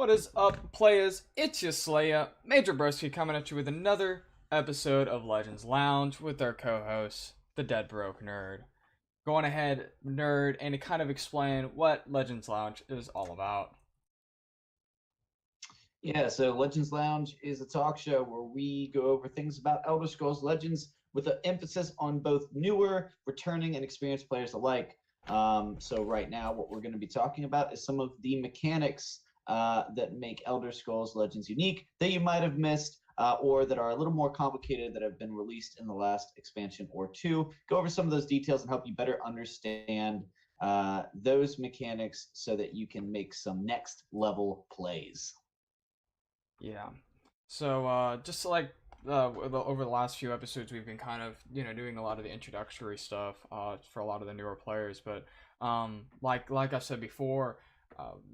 What is up, players? It's your Slayer, Major Broski, coming at you with another episode of Legends Lounge with our co-host, the Dead Broke Nerd. Going ahead, nerd, and to kind of explain what Legends Lounge is all about. Yeah, so Legends Lounge is a talk show where we go over things about Elder Scrolls Legends with an emphasis on both newer, returning, and experienced players alike. So right now, what we're going to be talking about is some of the mechanics that make Elder Scrolls Legends unique that you might have missed, or that are a little more complicated that have been released in the last expansion or two. Go over some of those details and help you better understand those mechanics so that you can make some next level plays. Yeah. So, just like over the last few episodes, we've been kind of, doing a lot of the introductory stuff for a lot of the newer players. But like I said before,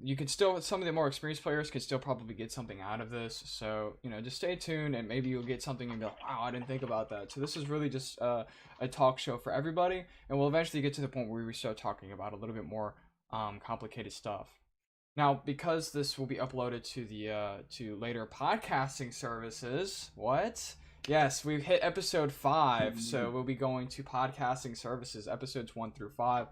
you can still, some of the more experienced players can still probably get something out of this. So, just stay tuned and maybe you'll get something and be like, wow, I didn't think about that. So this is really just a talk show for everybody. And we'll eventually get to the point where we start talking about a little bit more complicated stuff. Now, because this will be uploaded to the to later podcasting services, what? Yes, we've hit episode 5, so we'll be going to podcasting services, episodes 1 through 5.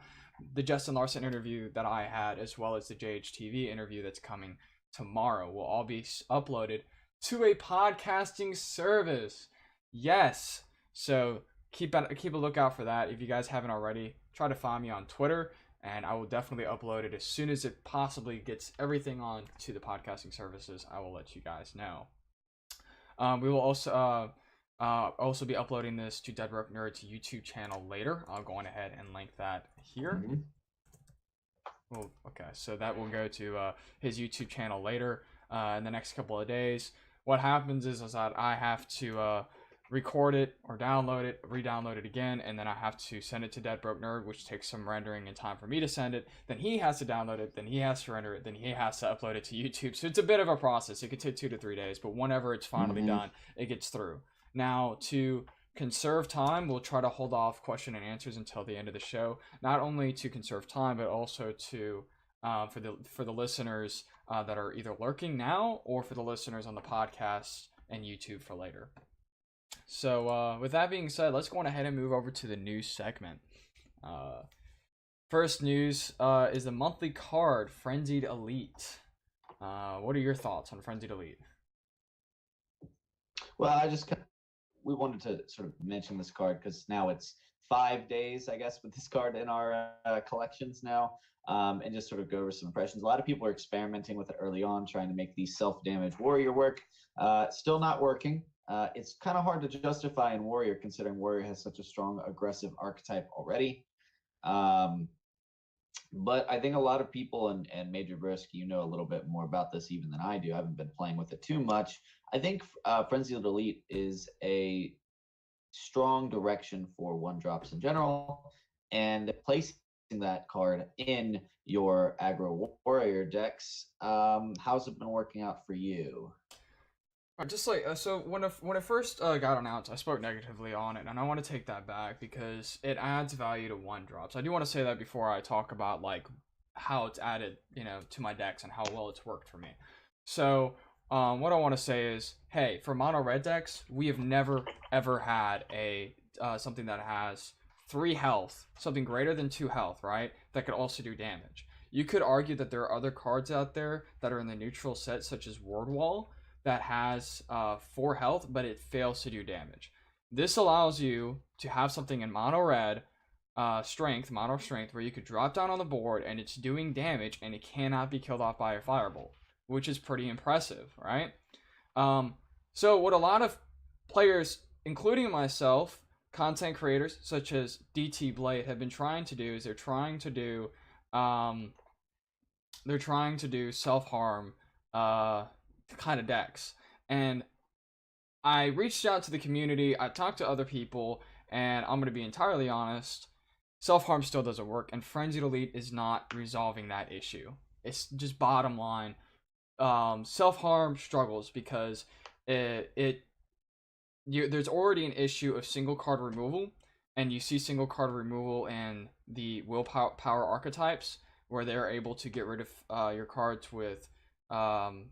The Justin Larson interview that I had, as well as the JHTV interview that's coming tomorrow, will all be uploaded to a podcasting service. Yes, so keep a lookout for that. If you guys haven't already, try to find me on Twitter. And I will definitely upload it as soon as it possibly gets everything on to the podcasting services. I will let you guys know. We will also be uploading this to Dead Broke Nerd's YouTube channel later. I'll go on ahead and link that here. Oh, okay, so that will go to his YouTube channel later in the next couple of days. What happens is that I have to record it or download it, re-download it again, and then I have to send it to Dead Broke Nerd, which takes some rendering and time for me to send it. Then he has to download it, then he has to render it, then he has to upload it to YouTube. So it's a bit of a process. It could take 2 to 3 days, but whenever it's finally done, it gets through. Now, to conserve time, we'll try to hold off question and answers until the end of the show. Not only to conserve time, but also to for the listeners that are either lurking now, or for the listeners on the podcast and YouTube for later. So, with that being said, let's go on ahead and move over to the news segment. First news is the monthly card, Frenzied Alit. What are your thoughts on Frenzied Alit? Well, we wanted to sort of mention this card because now it's 5 days, I guess, with this card in our collections now, and just sort of go over some impressions. A lot of people are experimenting with it early on, trying to make the self-damage warrior work. Still not working. It's kind of hard to justify in Warrior, considering Warrior has such a strong aggressive archetype already. But I think a lot of people, and Major Brisk, you know a little bit more about this even than I do. I haven't been playing with it too much. I think Frenzied Elite is a strong direction for 1-drops in general, and placing that card in your aggro warrior decks. How's it been working out for you? Just like so, when it first got announced, I spoke negatively on it, and I want to take that back because it adds value to 1-drops. I do want to say that before I talk about like how it's added, to my decks and how well it's worked for me. So, what I want to say is, hey, for mono red decks, we have never ever had a something that has 3 health, something greater than 2 health, right? That could also do damage. You could argue that there are other cards out there that are in the neutral set, such as Word Wall, that has 4 health, but it fails to do damage. This allows you to have something in mono red strength, where you could drop down on the board and it's doing damage and it cannot be killed off by a firebolt, which is pretty impressive, right? So what a lot of players, including myself, content creators such as DT Blade, have been trying to do is they're trying to do self-harm kind of decks. And I reached out to the community, I talked to other people, and I'm going to be entirely honest, self-harm still doesn't work, and Frenzied Elite is not resolving that issue. It's just bottom line. Self-harm struggles because there's already an issue of single card removal, and you see single card removal in the willpower archetypes, where they're able to get rid of your cards with um,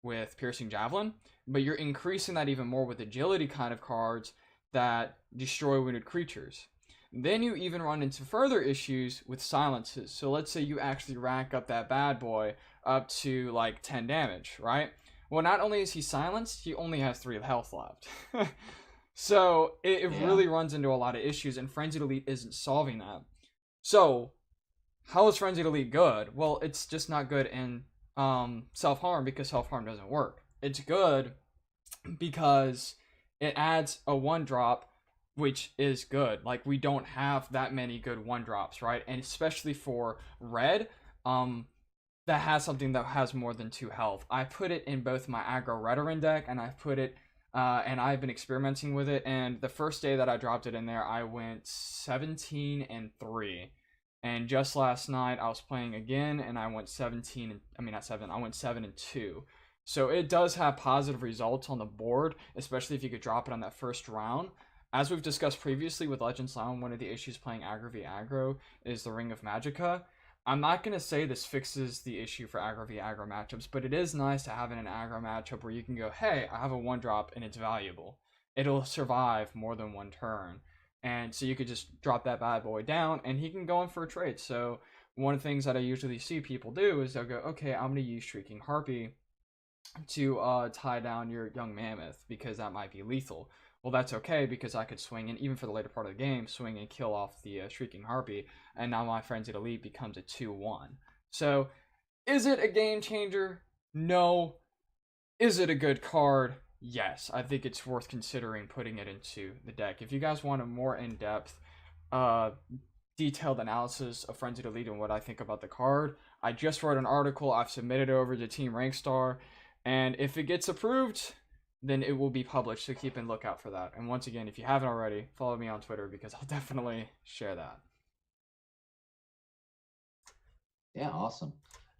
with Piercing Javelin, but you're increasing that even more with agility kind of cards that destroy wounded creatures. Then you even run into further issues with silences. So let's say you actually rack up that bad boy up to like 10 damage, right? Well, not only is he silenced, he only has 3 health left. So it Yeah. really runs into a lot of issues, and Frenzied Elite isn't solving that. So how is Frenzied Elite good? Well, it's just not good in self harm because self harm doesn't work. It's good because it adds a 1 drop, which is good. Like, we don't have that many good 1 drops, right? And especially for red, that has something that has more than 2 health. I put it in both my aggro Redoran deck, and I've put it and I've been experimenting with it. And the first day that I dropped it in there, I went 17-3. And just last night, I was playing again, and I went 17. I mean, not 7. I went 7-2. So it does have positive results on the board, especially if you could drop it on that first round. As we've discussed previously with Legends Lounge, one of the issues playing aggro v aggro is the Ring of Magicka. I'm not going to say this fixes the issue for aggro v aggro matchups, but it is nice to have in an aggro matchup where you can go, hey, I have a 1 drop and it's valuable. It'll survive more than 1 turn. And so you could just drop that bad boy down and he can go in for a trade. So one of the things that I usually see people do is they'll go, okay, I'm going to use Shrieking Harpy to tie down your young mammoth because that might be lethal. Well, that's okay because I could swing and even for the later part of the game, swing and kill off the Shrieking Harpy, and now my Frenzied Elite becomes a 2-1. So, is it a game changer? No. Is it a good card? Yes. I think it's worth considering putting it into the deck. If you guys want a more in-depth, uh, detailed analysis of Frenzied Elite and what I think about the card, I just wrote an article. I've submitted it over to Team Rankstar, and if it gets approved, then it will be published, so keep an lookout for that. And once again, if you haven't already, follow me on Twitter because I'll definitely share that. Yeah, awesome.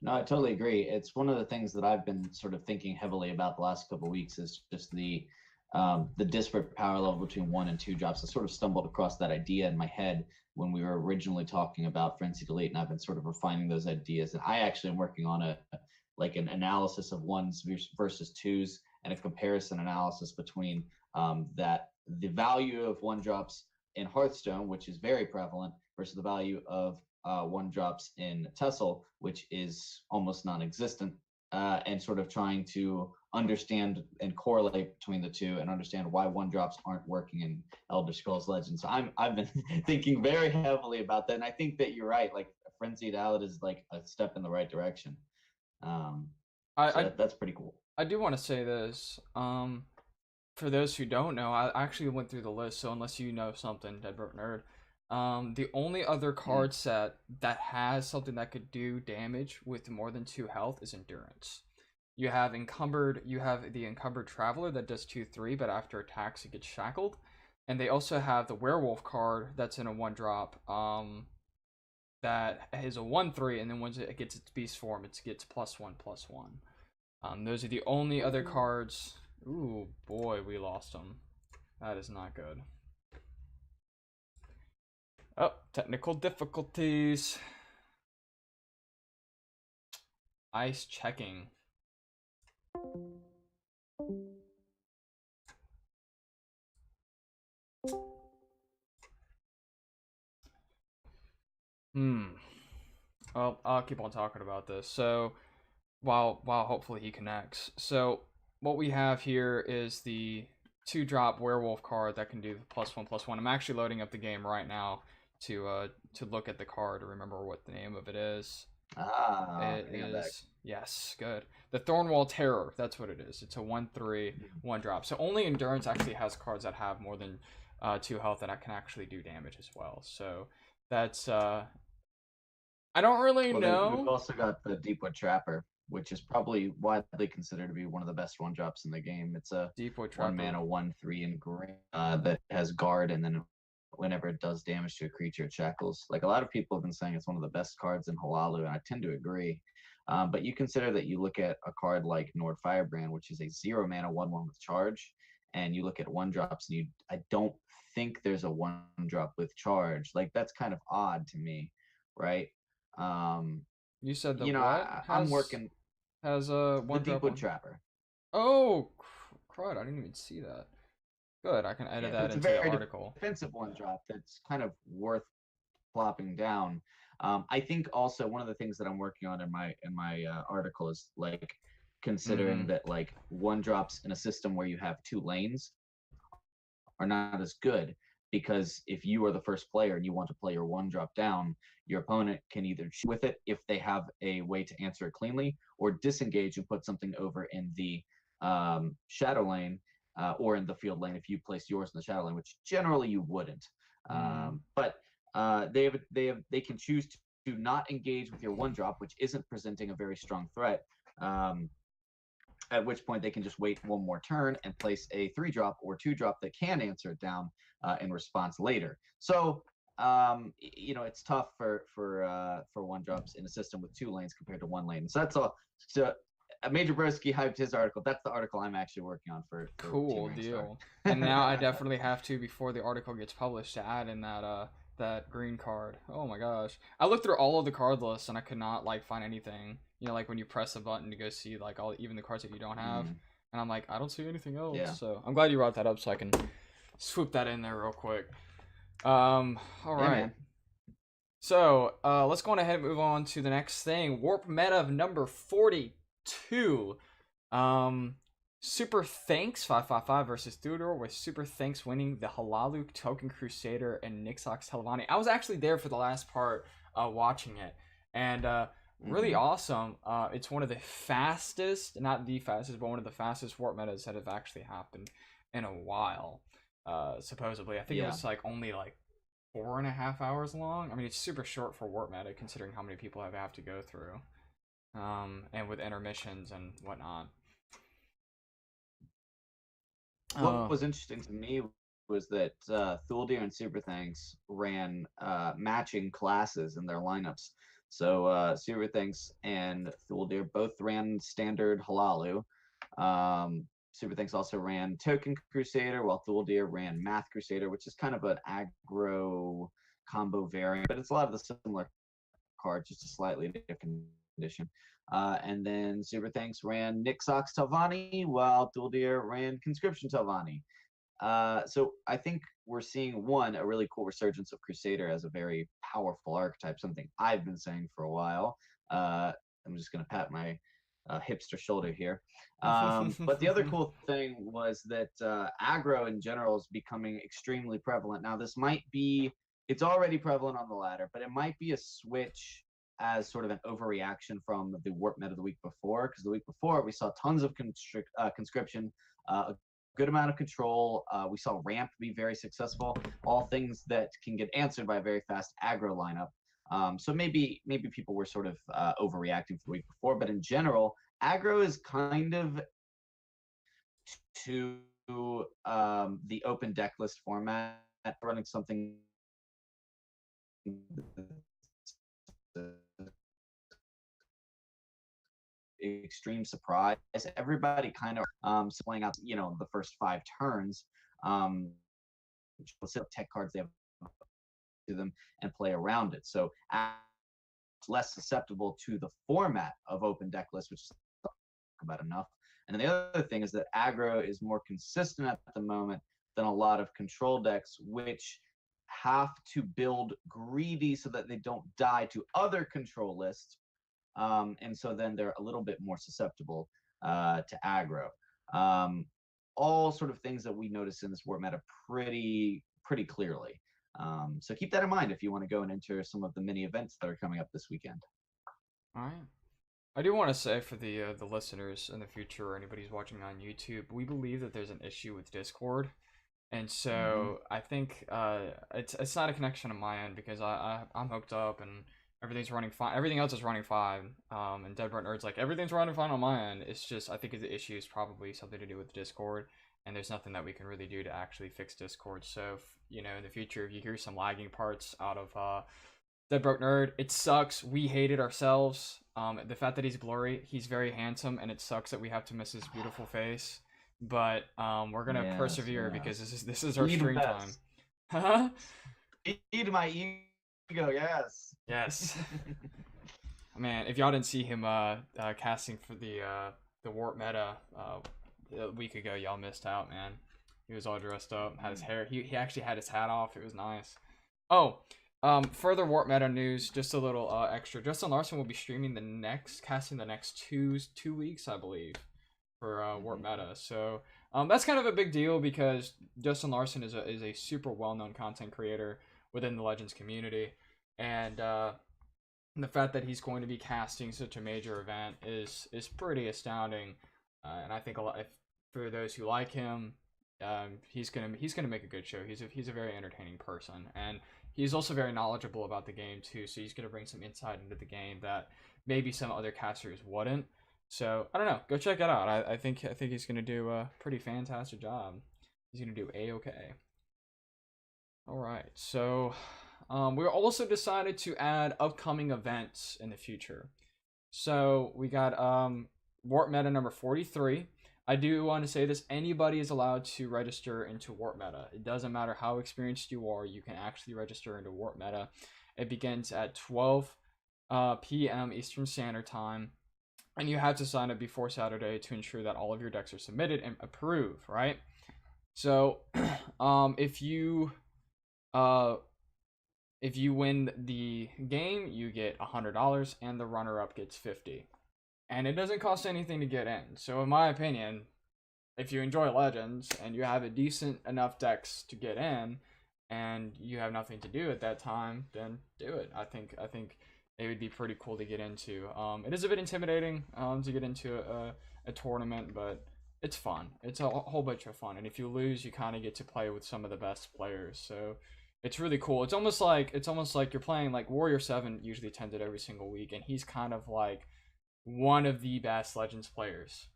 No, I totally agree. It's one of the things that I've been sort of thinking heavily about the last couple of weeks is just the disparate power level between 1 and 2 drops. I sort of stumbled across that idea in my head when we were originally talking about Frenzied Elite, and I've been sort of refining those ideas. And I actually am working on an analysis of 1s versus 2s and a comparison analysis between that the value of 1 drops in Hearthstone, which is very prevalent, versus the value of 1 drops in TESL, which is almost non-existent, and sort of trying to understand and correlate between the two and understand why 1 drops aren't working in Elder Scrolls Legends. So I've been thinking very heavily about that, and I think that you're right. Like Frenzied Alit is like a step in the right direction. Um, I so I, that's pretty cool. I do want to say this. For those who don't know, I actually went through the list. So unless you know something, Dead Broke Nerd, the only other Mm. card set that has something that could do damage with more than 2 health is Endurance. You have the Encumbered Traveler that does 2/3, but after attacks it gets shackled. And they also have the Werewolf card that's in a 1 drop, that is a 1/3, and then once it gets its beast form, it gets +1/+1. Those are the only other cards. Ooh, boy, we lost them. That is not good. Oh, technical difficulties. Ice checking. Hmm. Well, I'll keep on talking about this. So, while hopefully he connects. So, what we have here is the 2 drop werewolf card that can do +1/+1. I'm actually loading up the game right now to look at the card to remember what the name of it is. It Okay, I'm back. is, yes, good. The Thornwall Terror, that's what it is. It's a 1/3, 1 drop. So only Endurance actually has cards that have more than 2 health and can actually do damage as well. So that's I don't really Well, then we've know. also got the Deepwood Trapper, which is probably widely considered to be one of the best 1 drops in the game. It's a Deepwood one Trapper. mana 1/3 in green that has guard, and then whenever it does damage to a creature, it shackles. Like a lot of people have been saying, it's one of the best cards in Halalu, and I tend to agree. But you consider that you look at a card like Nord Firebrand, which is a 0 mana 1/1 with charge, and you look at 1 drops, and I don't think there's a 1 drop with charge. Like that's kind of odd to me, right? Um, You said the you know, what I'm has working. has The one drop Deepwood on. Trapper. Oh, crud! I didn't even see that. Good, I can edit Yeah, but that it's a into the very article. defensive one drop that's kind of worth plopping down. I think also one of the things that I'm working on in my article is like considering Mm-hmm. that like one drops in a system where you have two lanes are not as good, because if you are the first player and you want to play your one drop down, your opponent can either cheat with it if they have a way to answer it cleanly, or disengage and put something over in the shadow lane, or in the field lane if you place yours in the shadow lane, which generally you wouldn't. Mm. But they can choose to not engage with your one drop, which isn't presenting a very strong threat. At which point they can just wait one more turn and place a 3-drop or 2-drop that can answer it down in response later. So it's tough for one drops in a system with 2 lanes compared to 1 lane. So that's all. So Major Broski hyped his article. That's the article I'm actually working on for Team Cool Ringstar. deal. And now I definitely have to, before the article gets published, to add in that green card. Oh my gosh. I looked through all of the card lists and I could not like find anything. You know, like when you press a button to go see like all even the cards that you don't have. Mm, And I'm like, I don't see anything else. yeah. So I'm glad you brought that up so I can swoop that in there real quick. All Yeah, right. man. So let's go on ahead and move on to the next thing. Warp meta of number 42. Um, Super Thanks 555 versus Theodore, with Super Thanks winning the Halalu Token Crusader and Nixox Telvanni. I was actually there for the last part, watching it, and really awesome. It's one of the fastest, not the fastest, but one of the fastest warp metas that have actually happened in a while. Supposedly, I think it Yeah. was like only like 4.5 hours long. I mean, it's super short for warp meta considering how many people have to go through, and with intermissions and whatnot. What was interesting to me was that Thuldir and Super Thanks ran matching classes in their lineups. So Super Thanks and Thuldir both ran standard Halalu. Super Thanks also ran Token Crusader, while Thuldir ran Math Crusader, which is kind of an aggro combo variant, but it's a lot of the similar cards, just a slightly different condition. And then Super Thanks ran Nixox Telvanni, while Thuldir ran Conscription Telvanni. So I think we're seeing a really cool resurgence of Crusader as a very powerful archetype, something I've been saying for a while. I'm just going to pat my hipster shoulder here. But the other cool thing was that aggro in general is becoming extremely prevalent. Now, it's already prevalent on the ladder, but it might be a switch as sort of an overreaction from the warp meta the week before, because the week before we saw tons of conscription, a good amount of control. We saw ramp be very successful, all things that can get answered by a very fast aggro lineup. So maybe people were sort of overreacting for the week before, but in general, aggro is kind of to the open deck list format, running something extreme surprise. Everybody kind of playing out, the first 5 turns. Tech cards they have to them and play around it. So less susceptible to the format of open deck lists, which is about enough. And then the other thing is that aggro is more consistent at the moment than a lot of control decks, which have to build greedy so that they don't die to other control lists. And so then they're a little bit more susceptible to aggro. All sort of things that we notice in this warp meta pretty clearly. So keep that in mind if you want to go and enter some of the mini events that are coming up this weekend. All right. I do want to say for the listeners in the future, or anybody who's watching on YouTube, we believe that there's an issue with Discord, and so I think it's not a connection on my end because I'm hooked up and everything's running fine. Everything else is running fine. And Dead Bright Nerd's like everything's running fine on my end. It's just I think the issue is probably something to do with Discord, and there's nothing that we can really do to actually fix Discord. So in the future, if you hear some lagging parts out of Dead Broke Nerd, it sucks. We hate it ourselves. The fact that he's blurry, he's very handsome, and it sucks that we have to miss his beautiful face. But we're gonna persevere because this is our stream time. Eat my ego, yes. Yes. Man, if y'all didn't see him casting for the warp meta a week ago, y'all missed out, man. He was all dressed up, had his hair. He actually had his hat off. It was nice. Oh, further warp meta news, just a little extra. Justin Larson will be streaming casting the next two weeks, I believe, for warp meta. So that's kind of a big deal because Justin Larson is a super well known content creator within the Legends community, and the fact that he's going to be casting such a major event is pretty astounding. And I think a lot for those who like him, he's gonna make a good show. He's a very entertaining person, and he's also very knowledgeable about the game too. So he's gonna bring some insight into the game that maybe some other casters wouldn't. So I don't know. Go check it out. I think he's gonna do a pretty fantastic job. He's gonna do a-okay. All right. So we also decided to add upcoming events in the future. So we got Warp Meta number 43. I do want to say this: anybody is allowed to register into Warp Meta. It doesn't matter how experienced you are; you can actually register into Warp Meta. It begins at 12 p.m. Eastern Standard Time, and you have to sign up before Saturday to ensure that all of your decks are submitted and approved. Right? So, if you win the game, you get $100, and the runner-up gets $50. And it doesn't cost anything to get in. So in my opinion, if you enjoy Legends and you have a decent enough decks to get in, and you have nothing to do at that time, then do it. I think it would be pretty cool to get into. It is a bit intimidating to get into a tournament, but it's fun. It's a whole bunch of fun. And if you lose, you kind of get to play with some of the best players. So it's really cool. It's almost like you're playing like Warrior 7 usually attends it every single week, and he's kind of like one of the best Legends players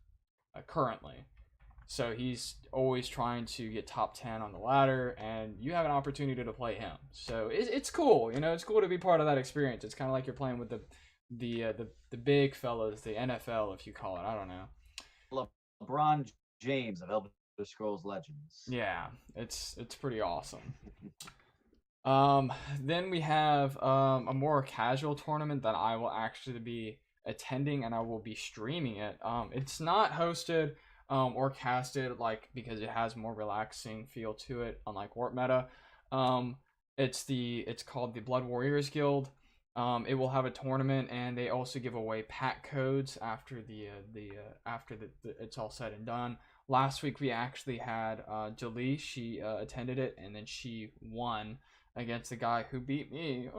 currently. So he's always trying to get top 10 on the ladder, and you have an opportunity to play him. So it's cool, you know. It's cool to be part of that experience. It's kind of like you're playing with the big fellas, the NFL, if you call it. I don't know. LeBron James of Elder Scrolls Legends. Yeah, it's pretty awesome. Then we have a more casual tournament that I will actually be attending, and I will be streaming it. It's not hosted or casted like because it has more relaxing feel to it, unlike Warp Meta. It's called the Blood Warriors Guild. It will have a tournament, and they also give away pack codes after it's all said and done. Last week we actually had Jolie. She attended it, and then she won against the guy who beat me.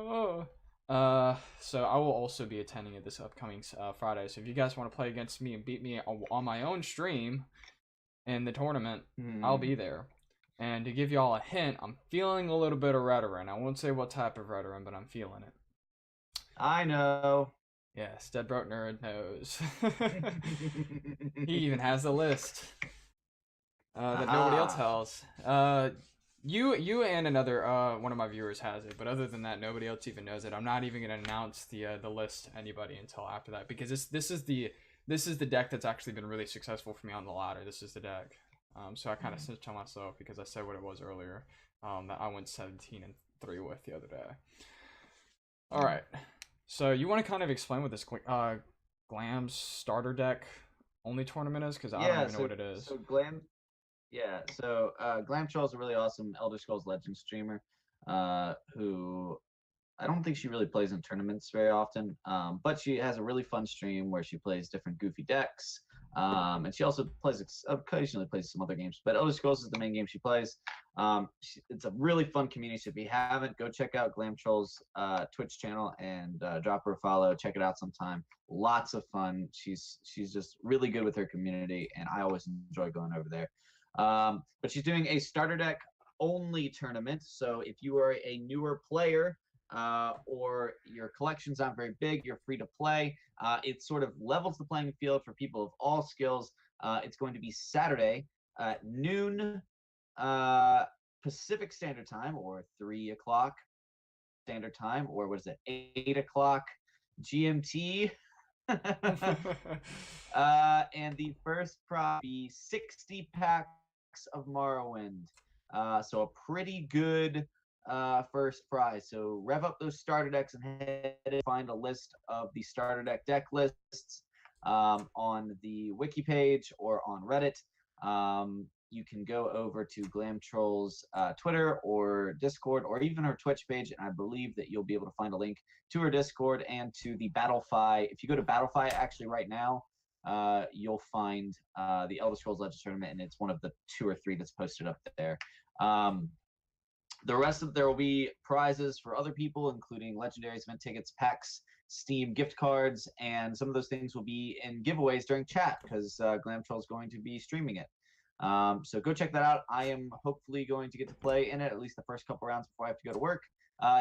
So I will also be attending it this upcoming Friday. So if you guys want to play against me and beat me on my own stream in the tournament, I'll be there. And to give y'all a hint, I'm feeling a little bit of Redoran. I won't say what type of Redoran, but I'm feeling it. I know. Yes, Dead Broke Nerd knows. He even has a list that nobody else has. You and another one of my viewers has it, but other than that, nobody else even knows it. I'm not even gonna announce the list to anybody until after that, because this is the deck that's actually been really successful for me on the ladder. This is the deck. So I kind of snitched on myself because I said what it was earlier. That I went 17-3 with the other day. All right. So you want to kind of explain what this Glam's starter deck only tournament is, because I don't even know what it is. So Glam Troll is a really awesome Elder Scrolls Legends streamer who I don't think she really plays in tournaments very often, but she has a really fun stream where she plays different goofy decks, and she also occasionally plays some other games, but Elder Scrolls is the main game she plays. It's a really fun community, so if you haven't, go check out Glam Troll's Twitch channel and drop her a follow. Check it out sometime. Lots of fun. She's just really good with her community, and I always enjoy going over there. But she's doing a starter deck only tournament, so if you are a newer player or your collections aren't very big, you're free to play. It sort of levels the playing field for people of all skills. It's going to be Saturday at noon Pacific Standard Time, or 3 o'clock Standard Time, or what is it, 8 o'clock GMT. And the first prop be 60 packs of Morrowind. So a pretty good first prize. So rev up those starter decks and head and find a list of the starter deck lists on the wiki page or on Reddit. You can go over to Glam Troll's Twitter or Discord or even her Twitch page, and I believe that you'll be able to find a link to her Discord and to the Battlefy. If you go to Battlefy actually right now, you'll find the Elder Scrolls Legends Tournament, and it's one of the 2 or 3 that's posted up there. The rest of there will be prizes for other people, including legendaries, event tickets, packs, Steam gift cards, and some of those things will be in giveaways during chat because Glam Troll is going to be streaming it. So go check that out. I am hopefully going to get to play in it at least the first couple rounds before I have to go to work.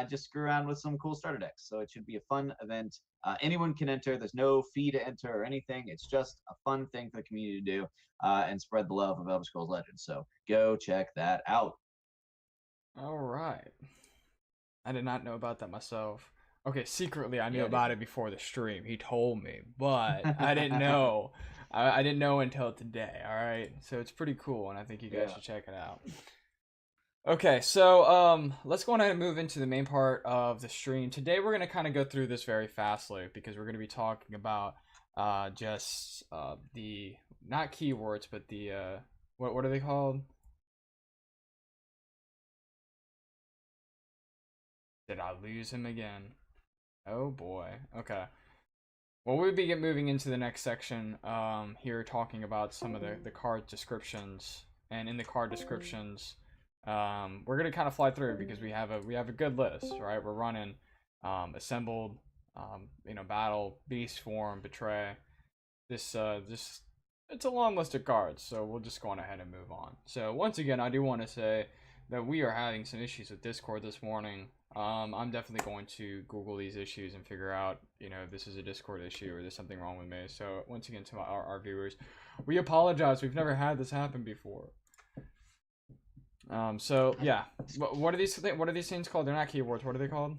Just screw around with some cool starter decks. So it should be a fun event. Anyone can enter. There's no fee to enter or anything. It's just a fun thing for the community to do and spread the love of Elder Scrolls Legends. So go check that out. All right. I did not know about that myself. Okay, secretly I knew about it before the stream. He told me, but I didn't know. I didn't know until today. All right, so it's pretty cool, and I think you guys should check it out. Okay, so let's go ahead and move into the main part of the stream. Today we're gonna kind of go through this very fastly because we're gonna be talking about just the not keywords, but the what are they called? Did I lose him again? Oh boy. Okay. Well, we'll be moving into the next section here, talking about some of the card descriptions, and in the card descriptions, we're gonna kind of fly through because we have a good list, right? We're running assembled, battle, beast form, betray. This it's a long list of cards, so we'll just go on ahead and move on. So once again, I do want to say that we are having some issues with Discord this morning. I'm definitely going to Google these issues and figure out, if this is a Discord issue or there's something wrong with me. So once again, to our viewers, we apologize. We've never had this happen before. So yeah, what are these things called? They're not keywords. What are they called?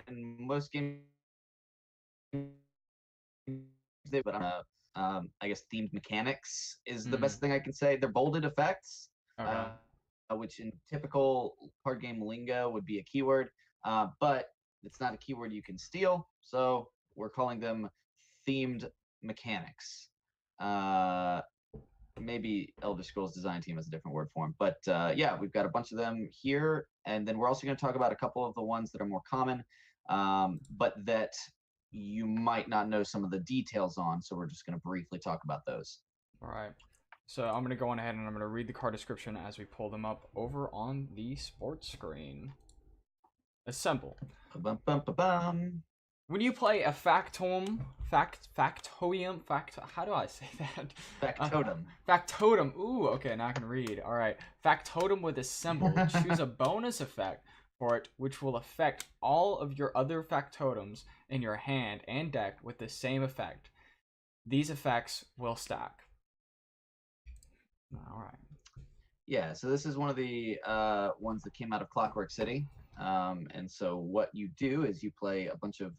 In most games, but I guess themed mechanics is the best thing I can say. They're bolded effects. Okay. Which in typical card game lingo would be a keyword, but it's not a keyword you can steal, so we're calling them themed mechanics. Maybe Elder Scrolls Design Team has a different word for them, but yeah, we've got a bunch of them here, and then we're also going to talk about a couple of the ones that are more common, but that you might not know some of the details on, so we're just going to briefly talk about those. All right. So I'm going to go on ahead and I'm going to read the card description as we pull them up over on the sports screen. Assemble. When you play a factotum, how do I say that? Factotum. Factotum. Ooh, okay, now I can read. All right. Factotum with assemble. Choose a bonus effect for it, which will affect all of your other factotums in your hand and deck with the same effect. These effects will stack. All right. Yeah, so this is one of the ones that came out of Clockwork City. And so what you do is you play a bunch of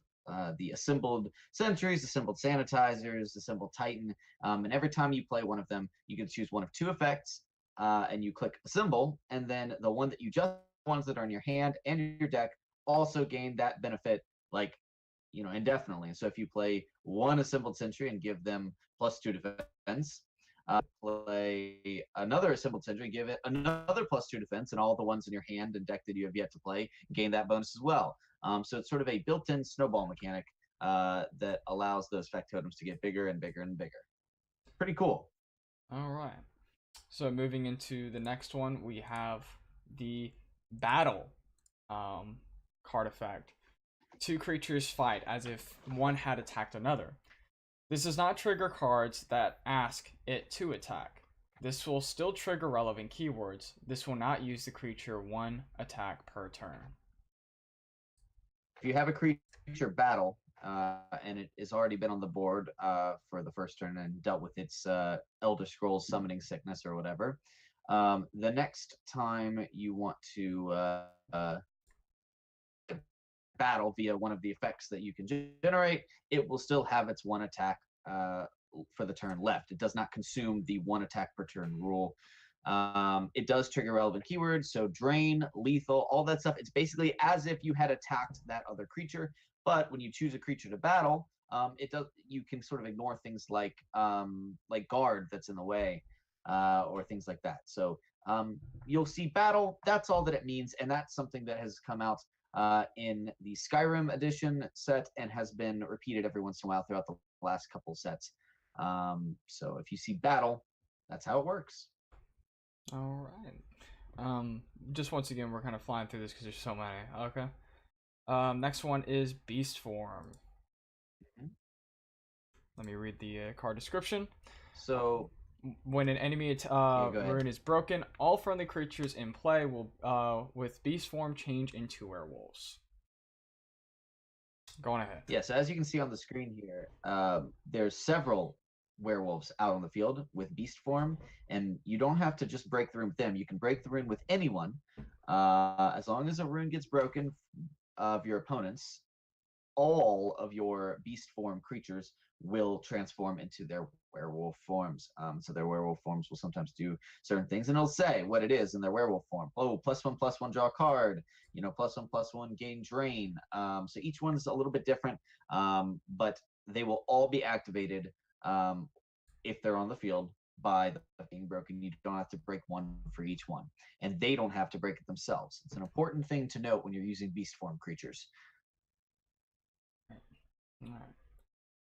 the assembled sentries, assembled sanitizers, assembled titan, and every time you play one of them, you can choose one of 2 effects, and you click assemble, and then the one that you just ones that are in your hand and your deck also gain that benefit, indefinitely. So if you play one assembled sentry and give them +2 defense, play another assembled sentry, give it another +2 defense, and all the ones in your hand and deck that you have yet to play gain that bonus as well. So it's sort of a built-in snowball mechanic that allows those factotums to get bigger and bigger and bigger. Pretty cool. All right. So moving into the next one, we have the battle card effect. 2 creatures fight as if one had attacked another. This does not trigger cards that ask it to attack. This will still trigger relevant keywords. This will not use the creature 1 attack per turn. If you have a creature battle and it has already been on the board for the first turn and dealt with its Elder Scrolls summoning sickness or whatever, the next time you want to battle via one of the effects that you can generate, it will still have its 1 attack for the turn left. It does not consume the 1 attack per turn rule. It does trigger relevant keywords, so drain, lethal, all that stuff. It's basically as if you had attacked that other creature. But when you choose a creature to battle, it does. You can sort of ignore things like guard that's in the way, or things like that. So you'll see battle. That's all that it means, and that's something that has come out in the Skyrim edition set and has been repeated every once in a while throughout the last couple sets. So if you see battle, that's how it works. All right. Just once again, we're kind of flying through this because there's so many. Okay. Next one is Beast Form. Mhm. Let me read the card description. So when an enemy rune is broken, all friendly creatures in play will, with Beast Form, change into werewolves. Go on ahead. yeah, so as you can see on the screen here, there's several werewolves out on the field with beast form, and you don't have to just break the rune with them. You can break the rune with anyone, as long as a rune gets broken of your opponents. All of your beast form creatures will transform into their werewolf forms. So their werewolf forms will sometimes do certain things, and it'll say what it is in their werewolf form. Oh, +1/+1 draw a card. +1/+1 gain drain. So each one is a little bit different, but they will all be activated if they're on the field by the being broken. You don't have to break one for each one, and they don't have to break it themselves. It's an important thing to note when you're using beast form creatures. All right.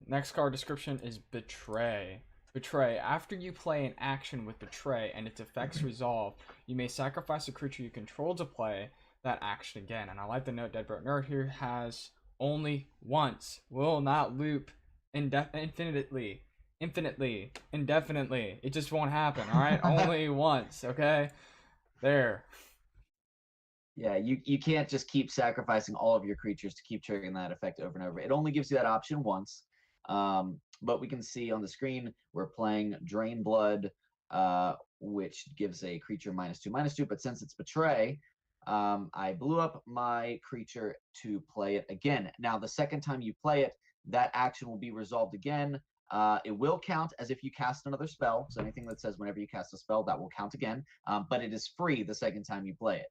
Next card description is Betray. Betray. After you play an action with Betray and its effects resolve, you may sacrifice a creature you control to play that action again. And I like the note Deadbroke Nerd here has only once. Will not loop indefinitely. It just won't happen, alright? Only once, okay? There. Yeah, you can't just keep sacrificing all of your creatures to keep triggering that effect over and over. It only gives you that option once. But we can see on the screen we're playing Drain Blood, which gives a creature -2/-2. But since it's Betray, I blew up my creature to play it again. Now, the second time you play it, that action will be resolved again. It will count as if you cast another spell. So anything that says whenever you cast a spell, that will count again. But it is free the second time you play it.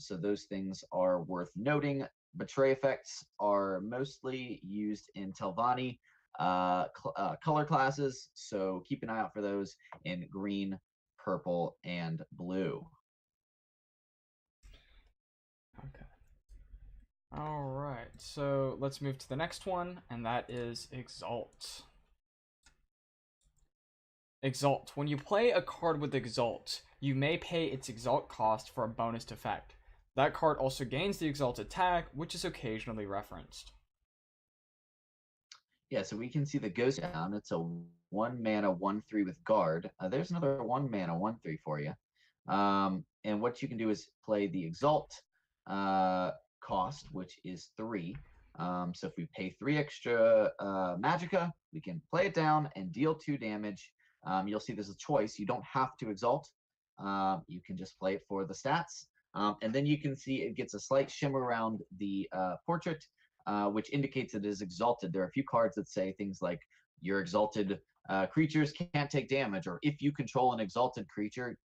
So those things are worth noting. Betray effects are mostly used in Telvanni color classes, so keep an eye out for those in green, purple, and blue. Okay. All right, so let's move to the next one, and that is Exalt. Exalt. When you play a card with Exalt, you may pay its Exalt cost for a bonus effect. That card also gains the Exalt attack, which is occasionally referenced. Yeah, so we can see the Ghost down. It's a 1-mana 1/3 with guard. There's another 1-mana 1/3 for you. And what you can do is play the Exalt cost, which is 3. So if we pay 3 extra Magicka, we can play it down and deal 2 damage. You'll see there's a choice. You don't have to Exalt. You can just play it for the stats. And then you can see it gets a slight shimmer around the portrait, which indicates it is exalted. There are a few cards that say things like your exalted creatures can't take damage, or if you control an exalted creature,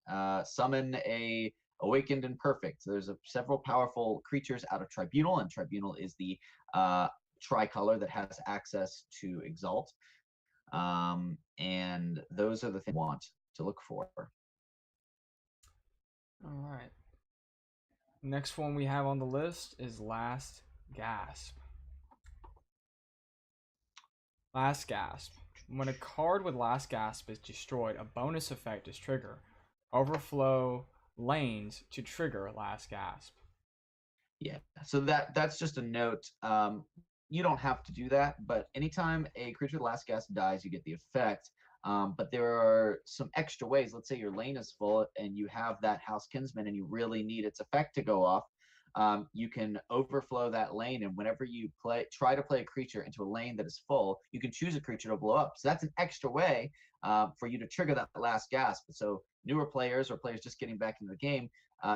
summon a Awakened and Perfect. So there's several powerful creatures out of Tribunal, and Tribunal is the tricolor that has access to Exalt. And those are the things you want to look for. All right. Next one we have on the list is Last Gasp. Last Gasp. When a card with Last Gasp is destroyed, a bonus effect is triggered. Overflow lanes to trigger Last Gasp. Yeah, so that's just a note. You don't have to do that, but anytime a creature with Last Gasp dies, you get the effect. But there are some extra ways. Let's say your lane is full and you have that House Kinsman and you really need its effect to go off. You can overflow that lane, and whenever you try to play a creature into a lane that is full, you can choose a creature to blow up. So that's an extra way for you to trigger that Last Gasp. So newer players or players just getting back into the game,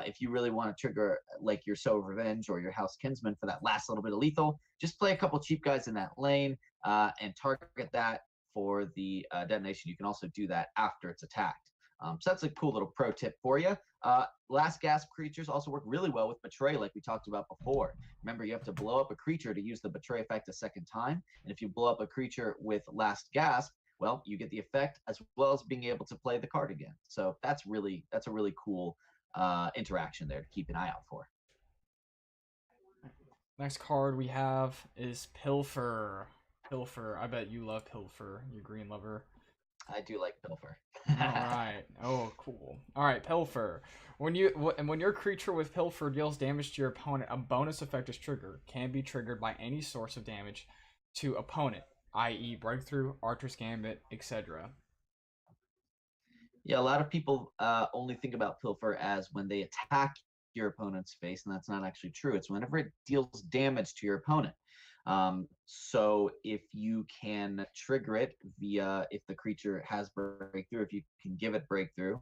if you really want to trigger like your Soul of Revenge or your House Kinsman for that last little bit of lethal, just play a couple cheap guys in that lane and target that for the detonation. You can also do that after it's attacked. So that's a cool little pro tip for you. Last gasp creatures also work really well with Betray, like we talked about before. Remember, you have to blow up a creature to use the Betray effect a second time. And if you blow up a creature with Last Gasp, well, you get the effect as well as being able to play the card again. So that's a really cool interaction there to keep an eye out for. Next card we have is Pilfer. Pilfer. I bet you love Pilfer, you green lover. I do like Pilfer. All right. Oh, cool. All right, Pilfer. When your creature with Pilfer deals damage to your opponent, a bonus effect is triggered. Can be triggered by any source of damage to opponent, i.e., Breakthrough, Archer's Gambit, etc. Yeah, a lot of people only think about Pilfer as when they attack your opponent's face, and that's not actually true. It's whenever it deals damage to your opponent. So if you can trigger it via if the creature has breakthrough, if you can give it breakthrough,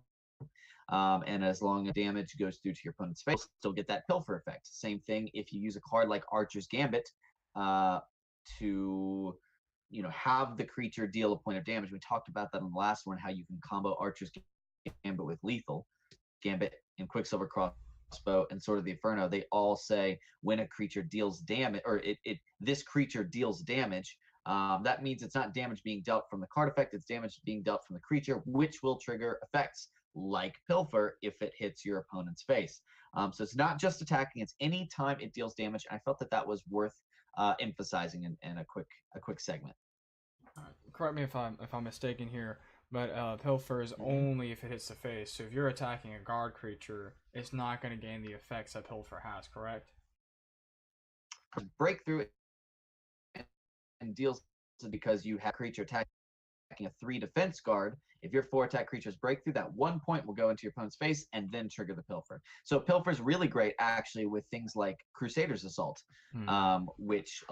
and as long as damage goes through to your opponent's face, still get that Pilfer effect. Same thing if you use a card like Archer's Gambit to have the creature deal a point of damage. We talked about that on the last one, how you can combo Archer's Gambit with Lethal Gambit and Quicksilver Crossbow and Sword of the Inferno. They all say when a creature deals damage, or this creature deals damage, that means it's not damage being dealt from the card effect, it's damage being dealt from the creature, which will trigger effects like Pilfer if it hits your opponent's face. So it's not just attacking, it's any time it deals damage. And I felt that was worth emphasizing in a quick segment. Correct me if I'm mistaken here, but Pilfer is only if it hits the face. So if you're attacking a guard creature, it's not going to gain the effects that Pilfer has. Correct? Breakthrough and deals because you have a creature attacking a 3 defense guard. If your 4 attack creatures break through, that 1 point will go into your opponent's face and then trigger the Pilfer. So Pilfer is really great actually with things like Crusader's Assault, which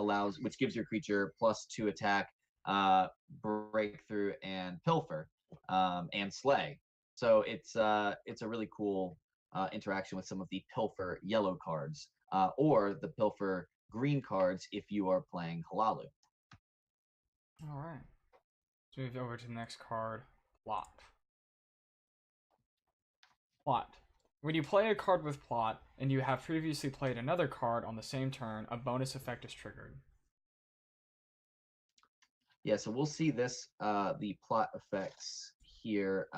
gives your creature +2 attack, breakthrough, and Pilfer, and Slay. So it's a really cool interaction with some of the Pilfer yellow cards, or the Pilfer green cards if you are playing Halalu. All right. Let's move over to the next card, Plot. Plot. When you play a card with Plot, and you have previously played another card on the same turn, a bonus effect is triggered. Yeah, so we'll see this, the Plot effects here.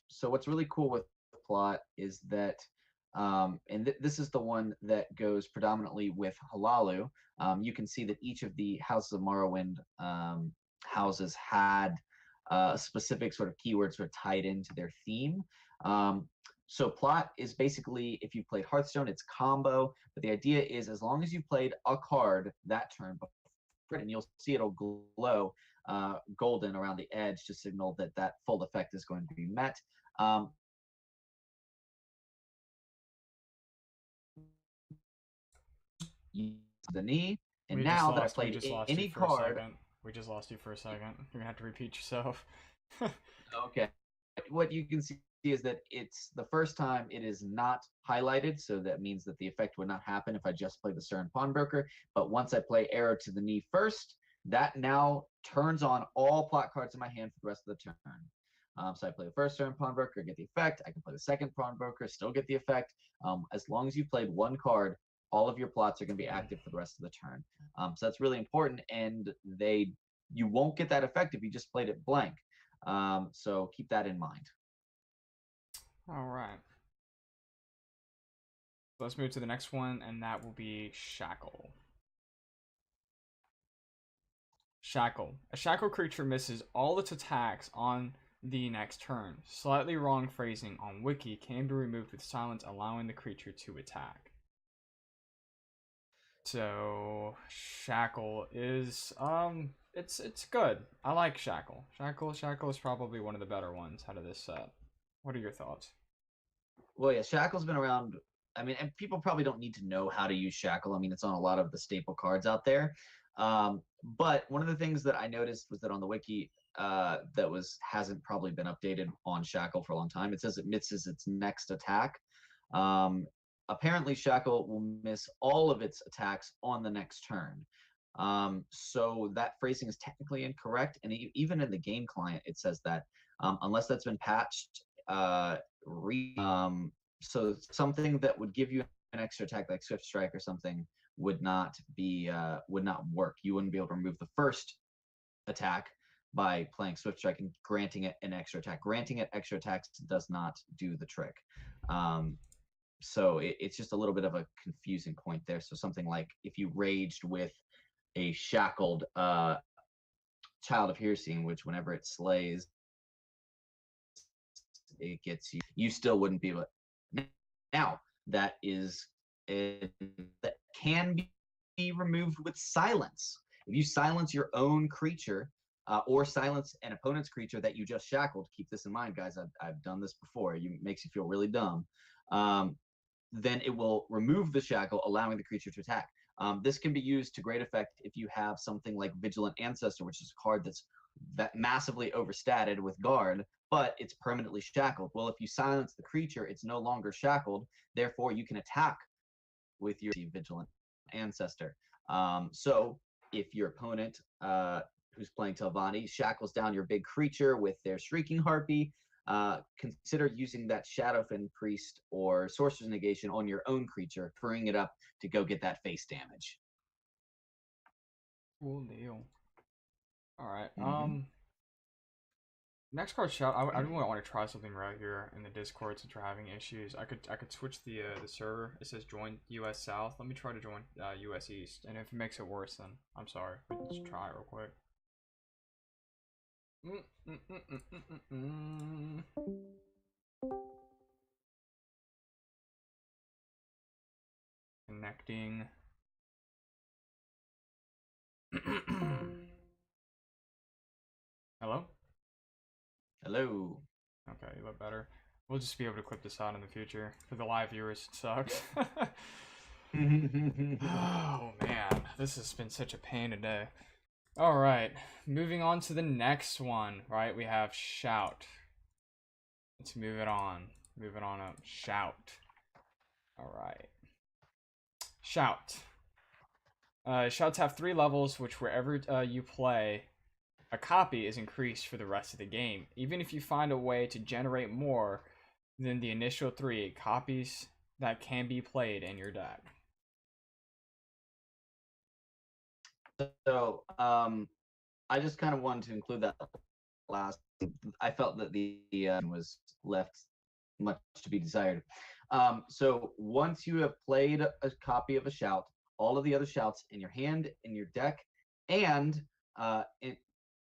So what's really cool with Plot is that, and this is the one that goes predominantly with Halalu. You can see that each of the Houses of Morrowind houses had a specific sort of keyword sort of tied into their theme. So Plot is basically, if you played Hearthstone, it's combo, but the idea is as long as you played a card that turn, and you'll see it'll glow golden around the edge to signal that full effect is going to be met. The knee, and now that I played any card, we just lost you for a second. You're gonna have to repeat yourself. Okay. What you can see is that it's the first time it is not highlighted, so that means that the effect would not happen if I just play the Stern Pawnbroker. But once I play Arrow to the Knee first, that now turns on all Plot cards in my hand for the rest of the turn. So I play the first Stern Pawnbroker, get the effect. I can play the second Pawnbroker, still get the effect. As long as you played one card, all of your Plots are going to be active for the rest of the turn. So that's really important, and you won't get that effect if you just played it blank. So keep that in mind. All right. Let's move to the next one, and that will be Shackle. Shackle. A shackle creature misses all its attacks on the next turn. Slightly wrong phrasing on Wiki can be removed with silence, allowing the creature to attack. So Shackle is it's good. I like Shackle. Shackle is probably one of the better ones out of this set. What are your thoughts? Well, yeah, Shackle's been around. I mean, and people probably don't need to know how to use Shackle. I mean, it's on a lot of the staple cards out there. But one of the things that I noticed was that on the wiki, hasn't probably been updated on Shackle for a long time. It says it misses its next attack. Apparently, Shackle will miss all of its attacks on the next turn. So that phrasing is technically incorrect, and even in the game client, it says that unless that's been patched, so something that would give you an extra attack like Swift Strike or something would not work. You wouldn't be able to remove the first attack by playing Swift Strike and granting it an extra attack. Granting it extra attacks does not do the trick. So it's just a little bit of a confusing point there. So something like if you raged with a shackled Child of Hearsing, which whenever it slays, it gets you. You still wouldn't be able to. Now that can be removed with silence. If you silence your own creature or silence an opponent's creature that you just shackled, keep this in mind, guys. I've done this before. It makes you feel really dumb. Then it will remove the shackle, allowing the creature to attack. This can be used to great effect if you have something like Vigilant Ancestor, which is a card that's massively overstated with guard, but it's permanently shackled. Well, if you silence the creature, it's no longer shackled. Therefore, you can attack with your Vigilant Ancestor. So if your opponent, who's playing Telvanni, shackles down your big creature with their Shrieking Harpy, consider using that Shadowfen Priest or Sorcerer's Negation on your own creature, freeing it up to go get that face damage. Cool deal. All right. Mm-hmm. Next card shout. I really want to try something right here in the Discord since we're having issues. I could switch the server. It says join US South. Let me try to join US East, and if it makes it worse, then I'm sorry. Let's try real quick. Connecting. Hello? Hello. Okay, you look better. We'll just be able to clip this out in the future. For the live viewers, it sucks. Oh man, this has been such a pain today. Alright, moving on to the next one, right? We have Shout. Let's move it on. Move it on up. Shout. Alright. Shout. Shouts have 3 levels, which wherever you play, a copy is increased for the rest of the game. Even if you find a way to generate more than the initial 3 copies that can be played in your deck. So I just kind of wanted to include that last. I felt that the was left much to be desired. So once you have played a copy of a shout, all of the other shouts in your hand, in your deck, and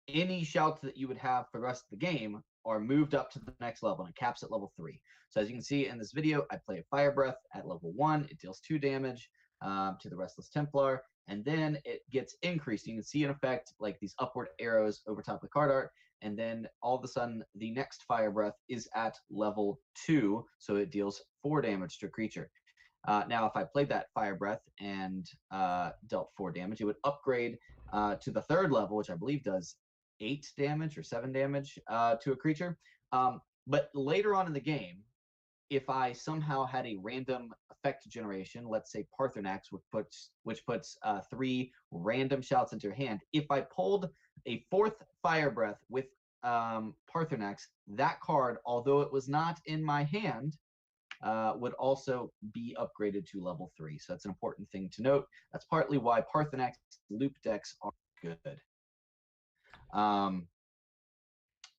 any shouts that you would have for the rest of the game are moved up to the next level, and it caps at level 3. So as you can see in this video, I play a Fire Breath at level 1. It deals 2 damage to the Restless Templar, and then it gets increased. You can see in effect like these upward arrows over top of the card art, and then all of a sudden the next Fire Breath is at level 2, so it deals 4 damage to a creature. Now, if I played that Fire Breath and dealt 4 damage, it would upgrade to the 3rd level, which I believe does 8 damage or 7 damage to a creature. But later on in the game, if I somehow had a random effect generation, let's say Parthenax, which puts 3 random shouts into your hand, if I pulled a 4th Fire Breath with Parthenax, that card, although it was not in my hand, would also be upgraded to level 3. So that's an important thing to note. That's partly why Parthenax loop decks are good.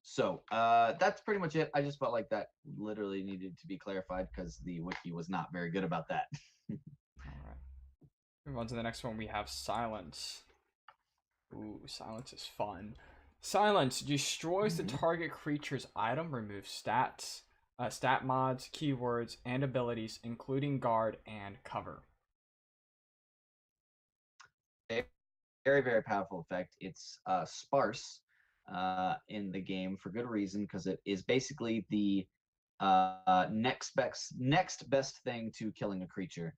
So that's pretty much it. I just felt like that literally needed to be clarified because the wiki was not very good about that. All right. Move on to the next one. We have Silence. Ooh, Silence is fun. Silence destroys the target creature's item, removes stats, stat mods, keywords, and abilities, including guard and cover. Very, very powerful effect. It's sparse in the game for good reason, because it is basically the next best thing to killing a creature.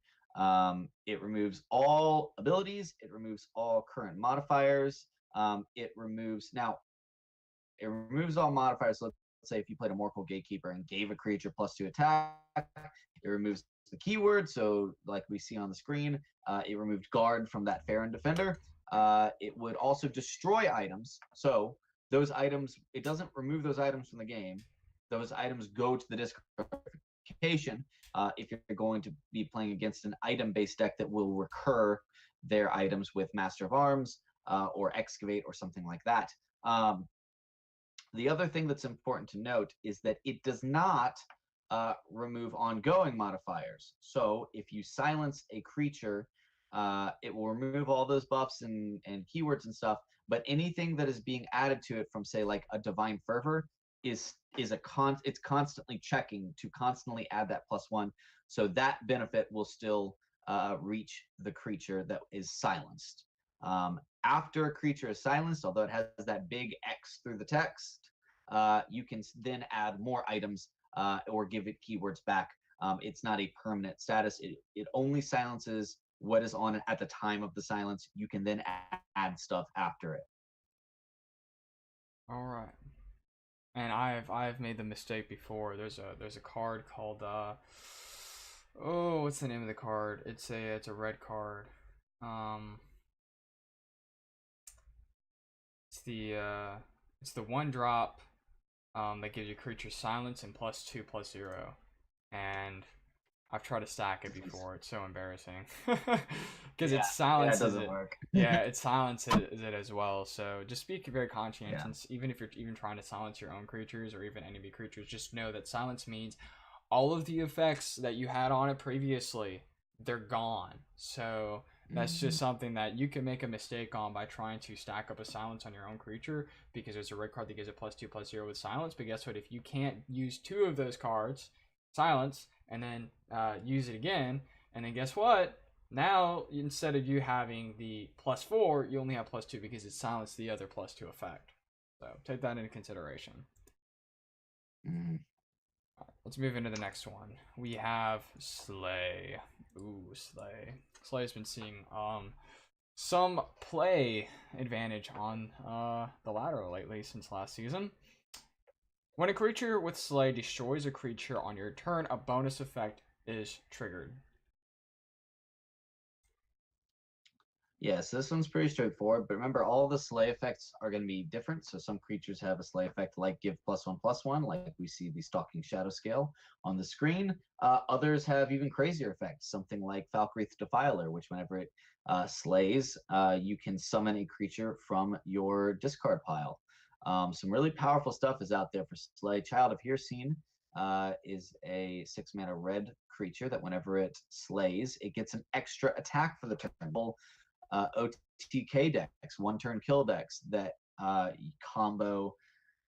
It removes all abilities. It removes all current modifiers. It removes all modifiers. So let's say if you played a Morkel Gatekeeper and gave a creature +2 attack, it removes the keyword. So like we see on the screen, it removed guard from that Farron Defender. It would also destroy items. So those items, it doesn't remove those items from the game. those items go to the discard if you're going to be playing against an item-based deck that will recur their items with Master of Arms or Excavate or something like that. The other thing that's important to note is that it does not remove ongoing modifiers. So if you silence a creature, it will remove all those buffs and keywords and stuff, but anything that is being added to it from, say, like a Divine Fervor it's constantly checking to constantly add that +1. So that benefit will still reach the creature that is silenced. After a creature is silenced, although it has that big X through the text, you can then add more items or give it keywords back. It's not a permanent status. It only silences what is on it at the time of the silence. You can then add stuff after it. All right. And I've made the mistake before. There's a card called oh, what's the name of the card? It's a red card. It's the 1-drop that gives you creature silence and +2/+0. And I've tried to stack it before. It's so embarrassing because it silences it doesn't work. Yeah, it silences it as well. So just be very conscientious. Even if you're even trying to silence your own creatures or even enemy creatures, just know that silence means all of the effects that you had on it previously, they're gone. So that's just something that you can make a mistake on by trying to stack up a silence on your own creature, because there's a red card that gives it +2/+0 with silence. But guess what? If you can't use 2 of those cards, silence, and then use it again, and then guess what? Now, instead of you having the +4, you only have +2 because it silenced the other +2 effect. So take that into consideration. Right, let's move into the next one. We have Slay. Ooh, Slay. Slay has been seeing some play advantage on the ladder lately since last season. When a creature with Slay destroys a creature on your turn, a bonus effect is triggered. Yeah, so this one's pretty straightforward, but remember all the Slay effects are going to be different. So some creatures have a Slay effect like give +1/+1, like we see the Stalking Shadow scale on the screen. Others have even crazier effects, something like Falkreath Defiler, which whenever it slays, you can summon a creature from your discard pile. Some really powerful stuff is out there for Slay. Child of Hircine is a 6-mana red creature that whenever it slays, it gets an extra attack for the turn. OTK decks, 1-turn kill decks that combo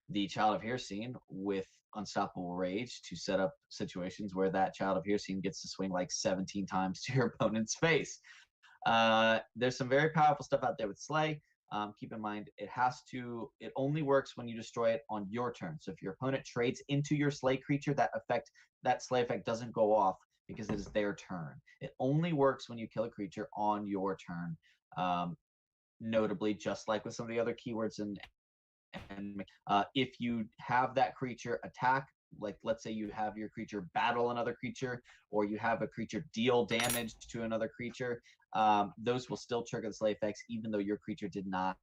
the Child of Hircine with Unstoppable Rage to set up situations where that Child of Hircine gets to swing like 17 times to your opponent's face. There's some very powerful stuff out there with Slay. Keep in mind, it only works when you destroy it on your turn. So if your opponent trades into your Slay creature, that Slay effect doesn't go off because it is their turn. It only works when you kill a creature on your turn. Notably, just like with some of the other keywords and if you have that creature attack, like let's say you have your creature battle another creature, or you have a creature deal damage to another creature, those will still trigger the Slay effects, even though your creature did not.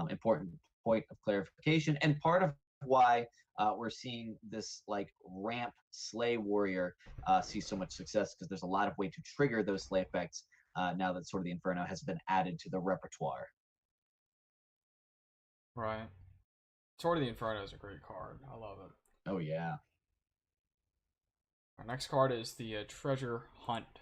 Important point of clarification, and part of why we're seeing this like ramp Slay warrior see so much success, because there's a lot of way to trigger those Slay effects now that Sword of the Inferno has been added to the repertoire. Right. Sword of the Inferno is a great card. I love it. Oh yeah. Our next card is the Treasure Hunt.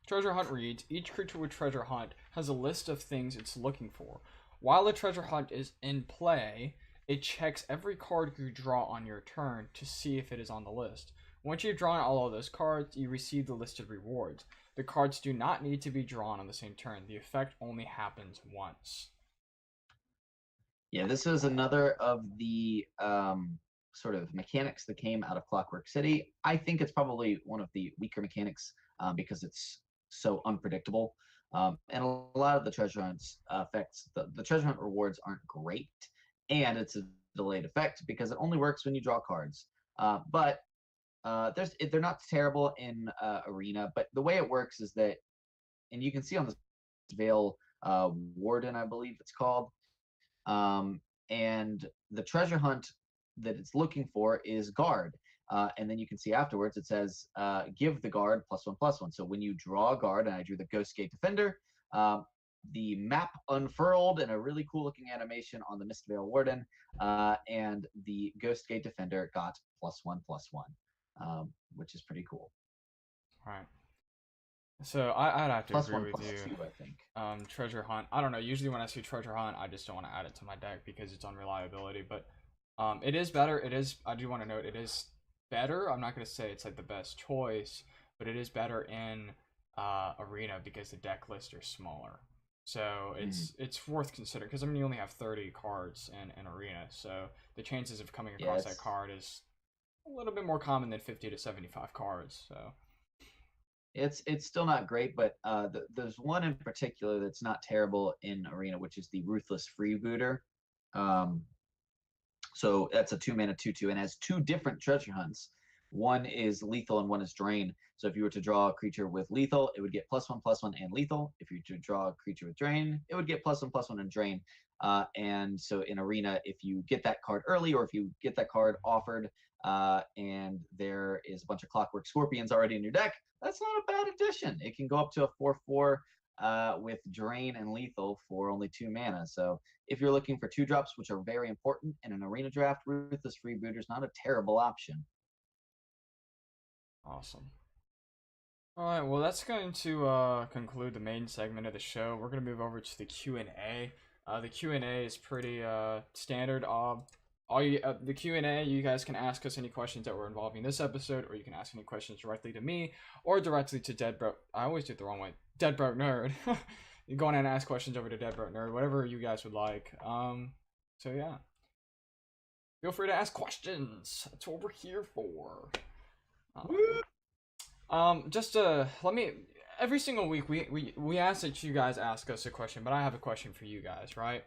Treasure Hunt reads, each creature with Treasure Hunt has a list of things it's looking for. While the Treasure Hunt is in play, it checks every card you draw on your turn to see if it is on the list. Once you've drawn all of those cards, you receive the listed rewards. The cards do not need to be drawn on the same turn. The effect only happens once. Yeah, this is another of the sort of mechanics that came out of Clockwork City. I think it's probably one of the weaker mechanics because it's so unpredictable. And a lot of the treasure hunts effects, the treasure hunt rewards aren't great, and it's a delayed effect because it only works when you draw cards. But they're not terrible in Arena, but the way it works is that, and you can see on this Veil Warden, I believe it's called, and the treasure hunt that it's looking for is guard. And then you can see afterwards it says give the guard +1/+1. So when you draw a guard, and I drew the Ghost Gate Defender, the map unfurled in a really cool looking animation on the Mistveil Warden, and the Ghost Gate Defender got +1/+1, which is pretty cool. Right. So I'd have to agree with you. +1/+2, I think. Treasure Hunt. I don't know. Usually when I see Treasure Hunt, I just don't want to add it to my deck because it's unreliability. But it is better. It is. I do want to note it is better. I'm not gonna say it's like the best choice, but it is better in Arena because the deck lists are smaller. So it's worth considering because I mean you only have 30 cards in Arena, so the chances of coming across that card is a little bit more common than 50 to 75 cards. So. It's still not great, but there's one in particular that's not terrible in Arena, which is the Ruthless Freebooter. So that's a 2-mana 2/2 and has 2 different treasure hunts. One is lethal and one is drain. So if you were to draw a creature with lethal, it would get +1/+1 and lethal. If you were to draw a creature with drain, it would get +1/+1 and drain. And so in Arena, if you get that card early, or if you get that card offered, and there is a bunch of Clockwork Scorpions already in your deck, that's not a bad addition. It can go up to a 4/4 with drain and lethal for only 2 mana. So if you're looking for 2-drops, which are very important in an Arena draft, Ruthless Freebooter is not a terrible option. Awesome. All right, well, that's going to conclude the main segment of the show. We're going to move over to the Q&A. The Q&A is pretty standard. The Q&A, you guys can ask us any questions that were involving this episode, or you can ask any questions directly to me, or directly to Deadbroke. I always do it the wrong way. Deadbroke Nerd. You go on and ask questions over to Deadbroke Nerd, whatever you guys would like. So yeah. Feel free to ask questions. That's what we're here for. Let me. Every single week we ask that you guys ask us a question, but I have a question for you guys, right?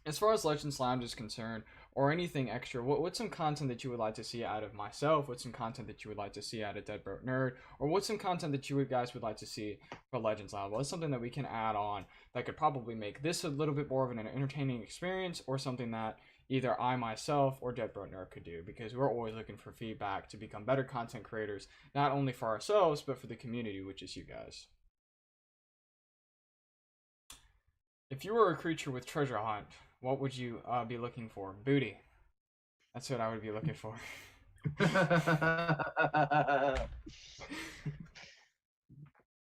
As far as Legends Lounge is concerned, or anything extra, what's some content that you would like to see out of myself? What's some content that you would like to see out of Deadbroke Nerd? Or what's some content that you guys would like to see for Legends Lounge? What's something that we can add on that could probably make this a little bit more of an entertaining experience, or something that either I myself or Deadbroke Nerd could do? Because we're always looking for feedback to become better content creators, not only for ourselves, but for the community, which is you guys. If you were a creature with Treasure Hunt, what would you be looking for? Booty. That's what I would be looking for.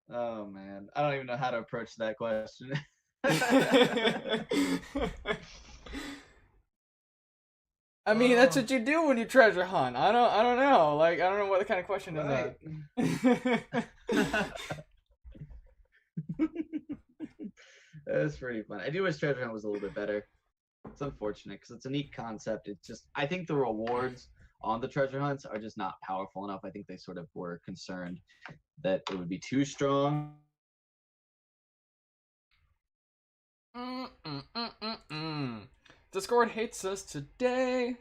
Oh man, I don't even know how to approach that question. I mean, that's what you do when you treasure hunt. I don't know. Like, I don't know what kind of question is that. That's pretty fun. I do wish treasure hunt was a little bit better. It's unfortunate because it's a neat concept. It's just, I think the rewards on the treasure hunts are just not powerful enough. I think they sort of were concerned that it would be too strong. Discord hates us today.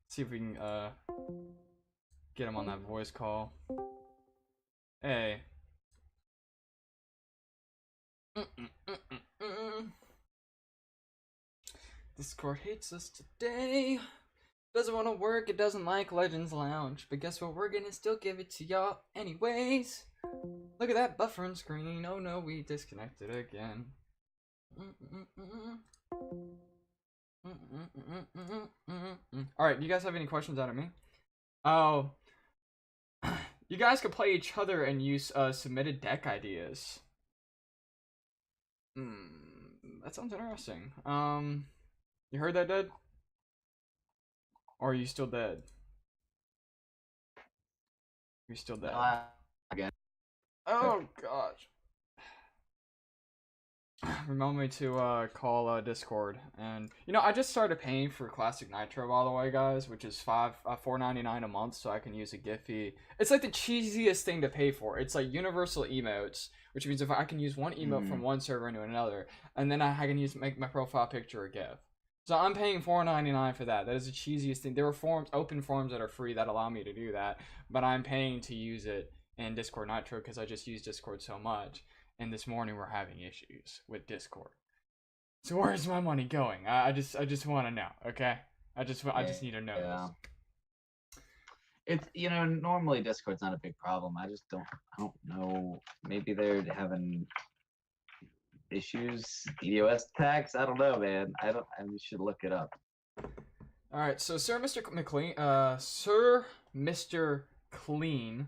See if we can get him on that voice call. Hey. Discord hates us today. Doesn't want to work, it doesn't like Legends Lounge. But guess what, we're gonna still give it to y'all anyways. Look at that buffering screen. Oh no, we disconnected again. Alright, you guys have any questions out of me? Oh, you guys could play each other and use submitted deck ideas. That sounds interesting. You heard that, Dead? Or are you still dead? You're still dead. Again. Oh gosh. Remind me to call Discord, and you know I just started paying for Classic Nitro, by the way, guys, which is $4.99 a month, so I can use a Giphy. It's like the cheesiest thing to pay for. It's like universal emotes, which means if I can use one emote from one server into another, and then I can make my profile picture a GIF. So I'm paying $4.99 for that. That is the cheesiest thing. There are open forums that are free that allow me to do that, but I'm paying to use it in Discord Nitro because I just use Discord so much. And this morning we're having issues with Discord. So where's my money going? I just want to know, okay? I just need to know Yeah. this. It's normally Discord's not a big problem. I don't know. Maybe they're having issues. EOS tags. I don't know, man. I should look it up. All right, so Sir Mr. Clean,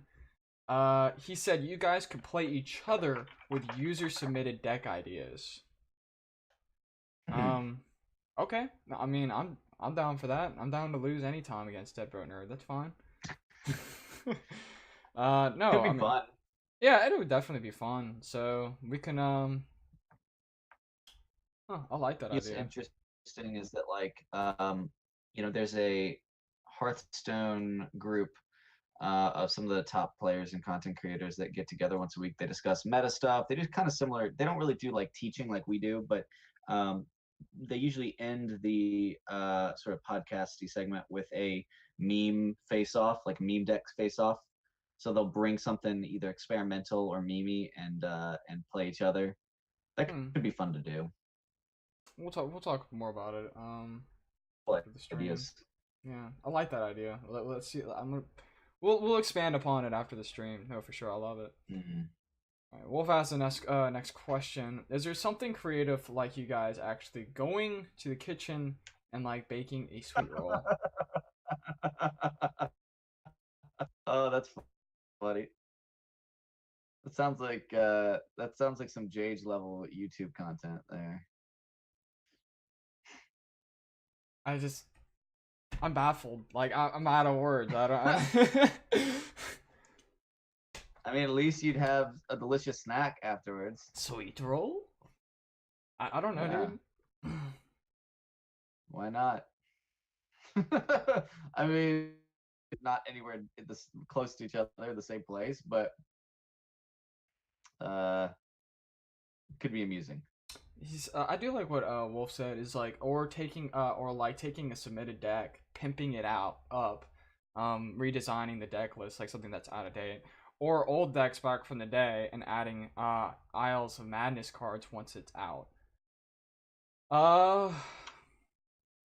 he said you guys could play each other with user submitted deck ideas. Okay. I mean, I'm down for that. I'm down to lose anytime against Dead Bro Nerd. That's fine. No, It'd be fun. Yeah, it would definitely be fun. So we can I like that What's idea. interesting is that there's a Hearthstone group of some of the top players and content creators that get together once a week. They discuss meta stuff. They do kind of similar. They don't really do like teaching like we do, but they usually end the sort of podcasty segment with a meme face-off, like meme decks face-off. So they'll bring something either experimental or memey and play each other. That could be fun to do. We'll talk more about it. Play after the stream. ideas. Yeah, I like that idea. Let's see. We'll expand upon it after the stream. No, for sure. I love it. Mm-hmm. All right, Wolf asks the next question. Is there something creative like you guys actually going to the kitchen and like baking a sweet roll? Oh, that's funny. That sounds like some Jage level YouTube content there. I'm baffled. Like I'm out of words. I don't. I mean, at least you'd have a delicious snack afterwards. Sweet roll? I don't know, Yeah. dude. Why not? I mean, not anywhere this close to each other, the same place, but could be amusing. I do like what Wolf said is like taking a submitted deck, pimping it up, redesigning the deck list like something that's out of date, or old decks back from the day and adding Isles of Madness cards once it's out.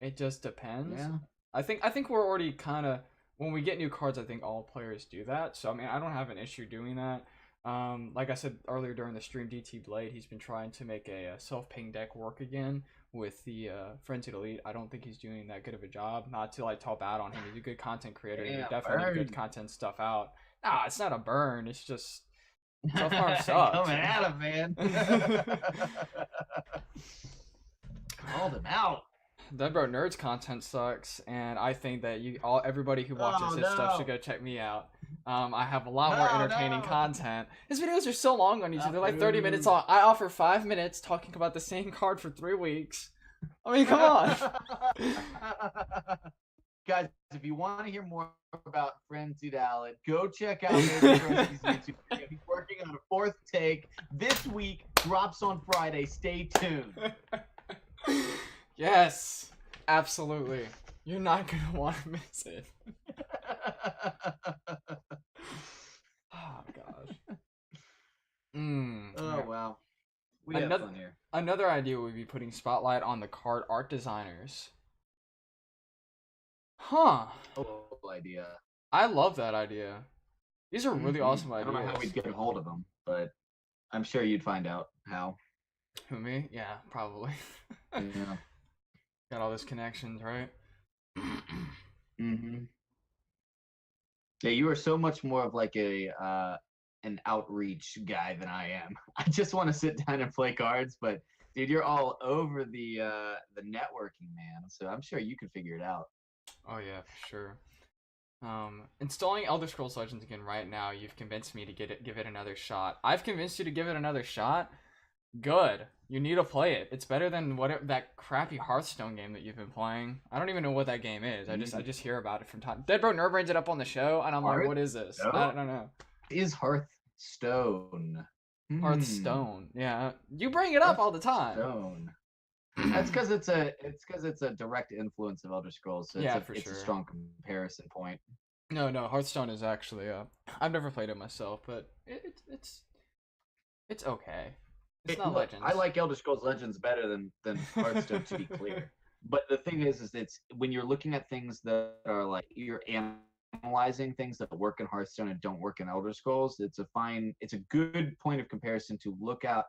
It just depends. Yeah. I think we're already kind of, when we get new cards, I think all players do that. So I mean, I don't have an issue doing that. Like I said earlier during the stream, DT Blade, he's been trying to make a self-ping deck work again with the Frenzied Alit. I don't think he's doing that good of a job. Not to like talk bad on him. He's a good content creator. Yeah, He definitely did good content stuff out. Nah, it's not a burn. It's just self harm sucks. Coming at him, man. Called him out. Dead Bro Nerd's content sucks, and I think that everybody who watches his stuff should go check me out. I have a lot more entertaining content. His videos are so long on YouTube; they're like 30 minutes long. I offer 5 minutes talking about the same card for 3 weeks. I mean, come on. Guys, if you want to hear more about Frenzied Alit, go check out his YouTube video. He's working on a 4th take this week. Drops on Friday. Stay tuned. Yes, absolutely. You're not gonna want to miss it. Oh gosh. Oh wow. We have fun here. Another idea would be putting spotlight on the card art designers. Huh. Oh, idea. I love that idea. These are really awesome ideas. I don't know how we'd get a hold of them, but I'm sure you'd find out how. Who, me? Yeah, probably. Yeah. Got all those connections, right? Yeah, you are so much more of like an outreach guy than I am. I just want to sit down and play cards, but dude, you're all over the networking, man. So I'm sure you could figure it out. Oh yeah, for sure. Installing Elder Scrolls Legends again right now. You've convinced me to give it another shot. I've convinced you to give it another shot. Good. You need to play it. It's better than that crappy Hearthstone game that you've been playing. I don't even know what that game is. I just hear about it from time. Dead Bro Nerve brings it up on the show, and I'm like, what is this? I don't know. Is Hearthstone? Hearthstone. Yeah, you bring it up all the time. Hearthstone. That's because it's a direct influence of Elder Scrolls. So it's a strong comparison point. No, Hearthstone is actually I've never played it myself, but it's okay. It's not Look, I Legends. like Elder Scrolls Legends better than Hearthstone, to be clear. But the thing is it's when you're looking at things that are like you're analyzing things that work in Hearthstone and don't work in Elder Scrolls, it's a good point of comparison to look at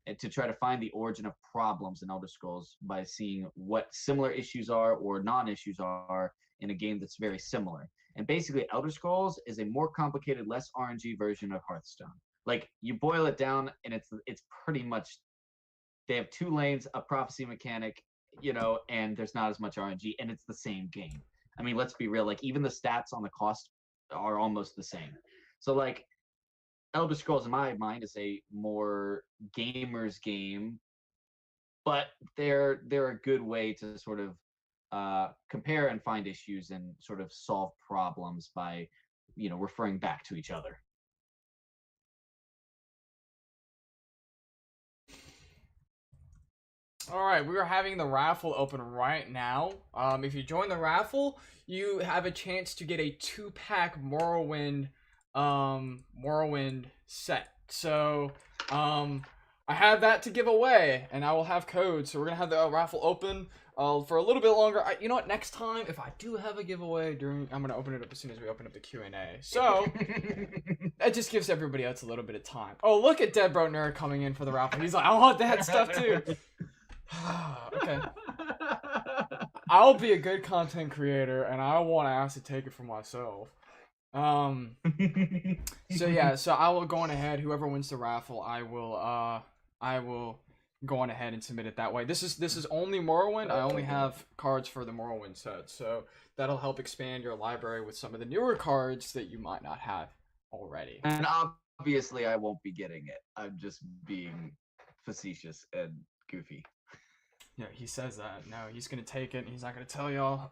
and to try to find the origin of problems in Elder Scrolls by seeing what similar issues are or non-issues are in a game that's very similar. And basically, Elder Scrolls is a more complicated, less RNG version of Hearthstone. Like you boil it down, and it's pretty much they have 2 lanes, a prophecy mechanic, and there's not as much RNG, and it's the same game. I mean, let's be real. Like even the stats on the cost are almost the same. So like Elder Scrolls, in my mind, is a more gamers game, but they're a good way to sort of compare and find issues and sort of solve problems by referring back to each other. All right, we are having the raffle open right now. If you join the raffle, you have a chance to get a 2-pack Morrowind set. So, I have that to give away, and I will have codes. So we're gonna have the raffle open for a little bit longer. You know what? Next time, if I do have a giveaway I'm gonna open it up as soon as we open up the Q&A. So that just gives everybody else a little bit of time. Oh, look at Dead Bro Nerd coming in for the raffle. He's like, I want that stuff too. Okay. I'll be a good content creator, and I want Ass to take it for myself. So yeah, so I will go on ahead. Whoever wins the raffle, I will go on ahead and submit it that way. This is only Morrowind. I only have cards for the Morrowind set, so that'll help expand your library with some of the newer cards that you might not have already. And obviously, I won't be getting it. I'm just being facetious and goofy. Yeah, he says that. No, he's gonna take it. And he's not gonna tell y'all.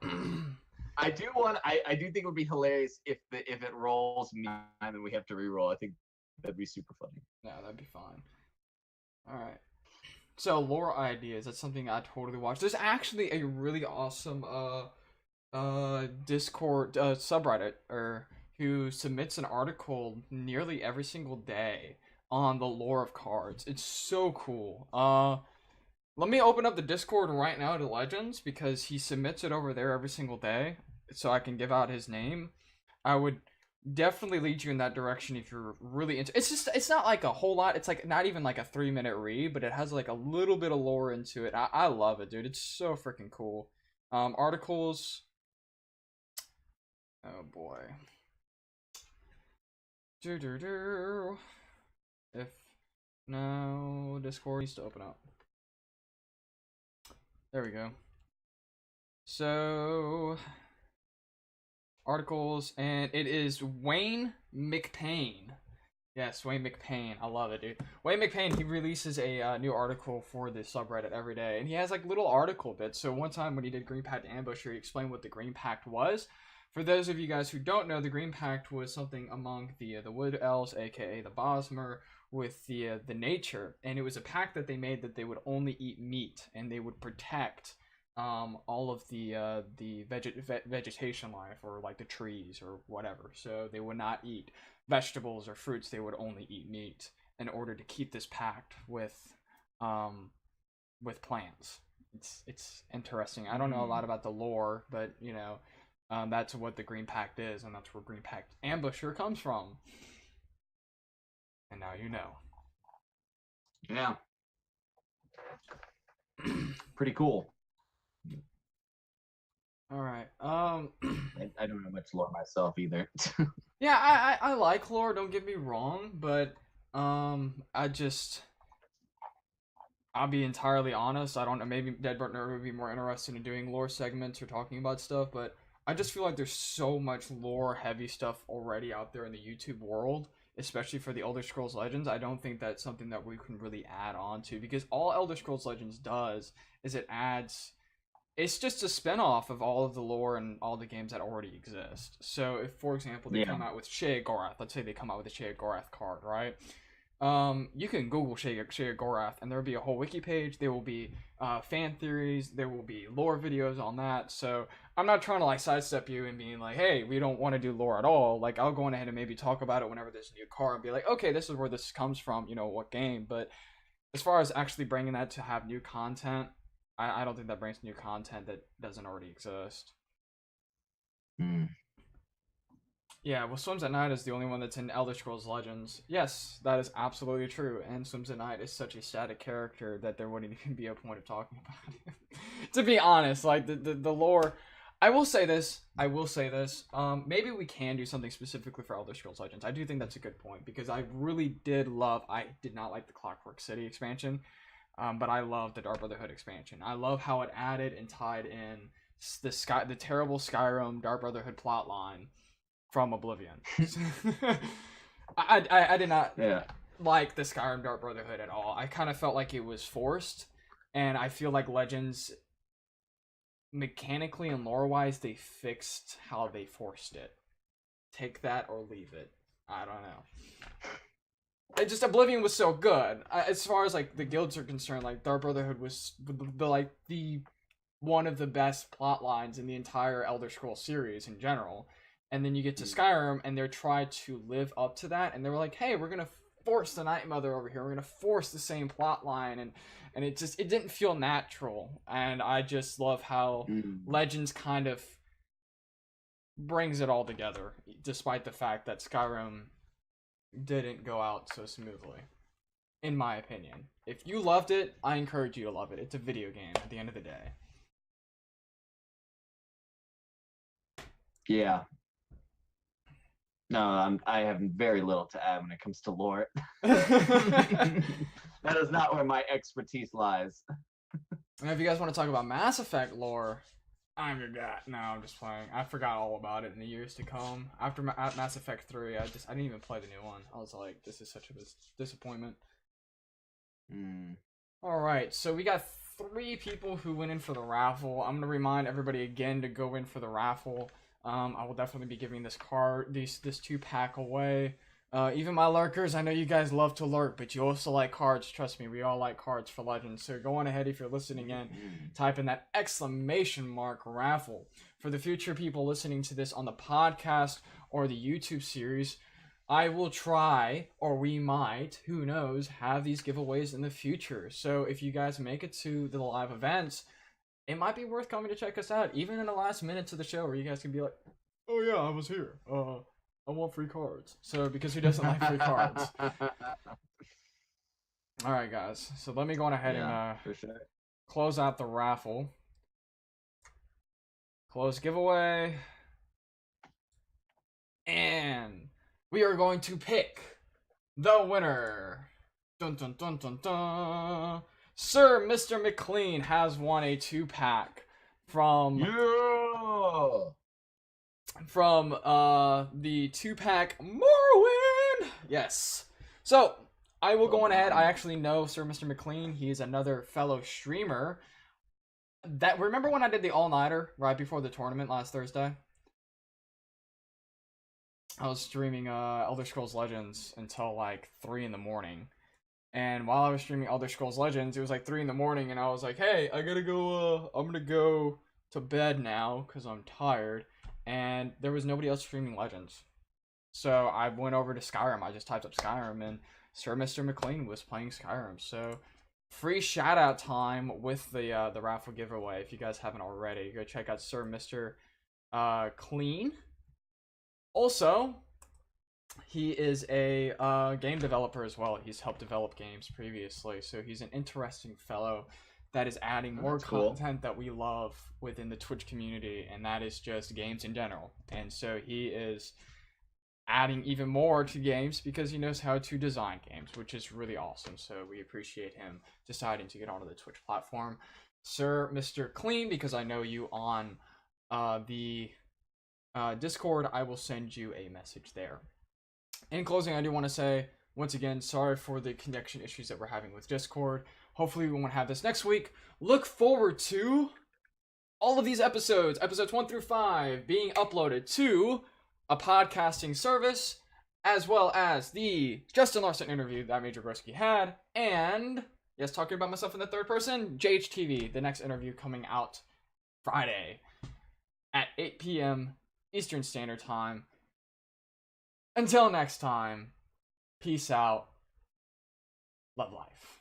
I do think it would be hilarious if it rolls me and then we have to re-roll. I think that'd be super funny. Yeah, that'd be fine. All right. So lore ideas. That's something I totally watch. There's actually a really awesome Discord subreddit who submits an article nearly every single day on the lore of cards. It's so cool. Let me open up the Discord right now to Legends because he submits it over there every single day, so I can give out his name. I would definitely lead you in that direction if you're really into. It's not like a whole lot. It's like not even like a 3-minute read, but it has like a little bit of lore into it. I love it, dude. It's so freaking cool. Articles. Oh boy. If no, Discord needs to open up. There we go. So, articles, and it is Wayne McPain. Yes, Wayne McPain. I love it, dude. Wayne McPain, he releases a new article for the subreddit every day, and he has like little article bits. So one time when he did Green Pact Ambusher, he explained what the Green Pact was. For those of you guys who don't know, the Green Pact was something among the Wood Elves, aka the Bosmer, with the nature, and it was a pact that they made that they would only eat meat and they would protect all of the vegetation life, or like the trees or whatever. So they would not eat vegetables or fruits. They would only eat meat in order to keep this pact with plants. It's interesting. I don't know a lot about the lore, but that's what the Green Pact is, and that's where Green Pact Ambusher comes from. And now you know. Yeah. Pretty cool. All right. I don't know much lore myself either. Yeah, I like lore. Don't get me wrong, but I'll be entirely honest. I don't know. Maybe Dead Partner would be more interested in doing lore segments or talking about stuff, but I just feel like there's so much lore heavy stuff already out there in the YouTube world, especially for the Elder Scrolls Legends. I don't think that's something that we can really add on to, because all Elder Scrolls Legends does is it's just a spin-off of all of the lore and all the games that already exist. So if, for example, they come out with Sheogorath, let's say they come out with a Sheogorath card, right? You can Google Sheogorath, and there'll be a whole wiki page. There will be fan theories. There will be lore videos on that. So I'm not trying to like sidestep you and being like, hey, we don't want to do lore at all. Like, I'll go on ahead and maybe talk about it whenever there's a new card and be like, okay, this is where this comes from, what game. But as far as actually bringing that to have new content, I don't think that brings new content that doesn't already exist. Yeah, well, Swims at Night is the only one that's in Elder Scrolls Legends. Yes, that is absolutely true. And Swims at Night is such a static character that there wouldn't even be a point of talking about it. To be honest, like the lore. I will say this. Maybe we can do something specifically for Elder Scrolls Legends. I do think that's a good point because I really did love. I did not like the Clockwork City expansion, but I love the Dark Brotherhood expansion. I love how it added and tied in the terrible Skyrim Dark Brotherhood plotline from Oblivion. I did not like the Skyrim Dark Brotherhood at all. I kind of felt like it was forced, and I feel like Legends, mechanically and lore-wise, they fixed how they forced it. Take that or leave it. I don't know. It just Oblivion was so good. As far as like the guilds are concerned, like Dark Brotherhood was the one of the best plot lines in the entire Elder Scrolls series in general. And then you get to Skyrim, and they're trying to live up to that, and they were like, "Hey, we're gonna force the Night Mother over here. We're gonna force the same plot line," and it didn't feel natural. And I just love how Legends kind of brings it all together, despite the fact that Skyrim didn't go out so smoothly, in my opinion. If you loved it, I encourage you to love it. It's a video game at the end of the day. Yeah. No, I have very little to add when it comes to lore. That is not where my expertise lies. And if you guys want to talk about Mass Effect lore, I'm your guy. No, I'm just playing. I forgot all about it in the years to come. After Mass Effect 3, I didn't even play the new one. I was like, this is such a disappointment. Alright, so we got 3 people who went in for the raffle. I'm going to remind everybody again to go in for the raffle. I will definitely be giving this 2-pack away. Even my lurkers, I know you guys love to lurk, but you also like cards. Trust me, we all like cards for Legends. So go on ahead, if you're listening in, type in that exclamation mark raffle. For the future people listening to this on the podcast or the YouTube series, I will try, or we might, who knows, have these giveaways in the future. So if you guys make it to the live events, it might be worth coming to check us out, even in the last minutes of the show, where you guys can be like, "Oh yeah, I was here. I want free cards." So because who doesn't like free cards? All right, guys. So let me go on ahead and for sure. close out the raffle. Close giveaway, and we are going to pick the winner. Dun dun dun dun dun. Sir Mr. McLean has won a 2-pack from the 2-pack Morrowind. Yes. So I will go on ahead. I actually know Sir Mr. McLean. He is another fellow streamer. Remember when I did the all-nighter right before the tournament last Thursday? I was streaming Elder Scrolls Legends until like 3 in the morning. And while I was streaming Elder Scrolls Legends, it was like 3 in the morning, and I was like, "Hey, I gotta go, I'm gonna go to bed now, because I'm tired." And there was nobody else streaming Legends. So I went over to Skyrim, I just typed up Skyrim, and Sir Mr. McLean was playing Skyrim. So, free shout-out time with the raffle giveaway. If you guys haven't already, go check out Sir Mr. Clean. Also, he is a game developer as well. He's helped develop games previously, so he's an interesting fellow that is adding more content that we love within the Twitch community, and that is just games in general. And so he is adding even more to games because he knows how to design games, which is really awesome. So we appreciate him deciding to get onto the Twitch platform. Sir Mr. Clean, because I know you on the Discord, I will send you a message there. In closing, I do want to say, once again, sorry for the connection issues that we're having with Discord. Hopefully we won't have this next week. Look forward to all of these episodes 1 through 5, being uploaded to a podcasting service, as well as the Justin Larson interview that Major Broski had, and, yes, talking about myself in the third person, JHTV, the next interview coming out Friday at 8 p.m. Eastern Standard Time. Until next time, peace out, love life.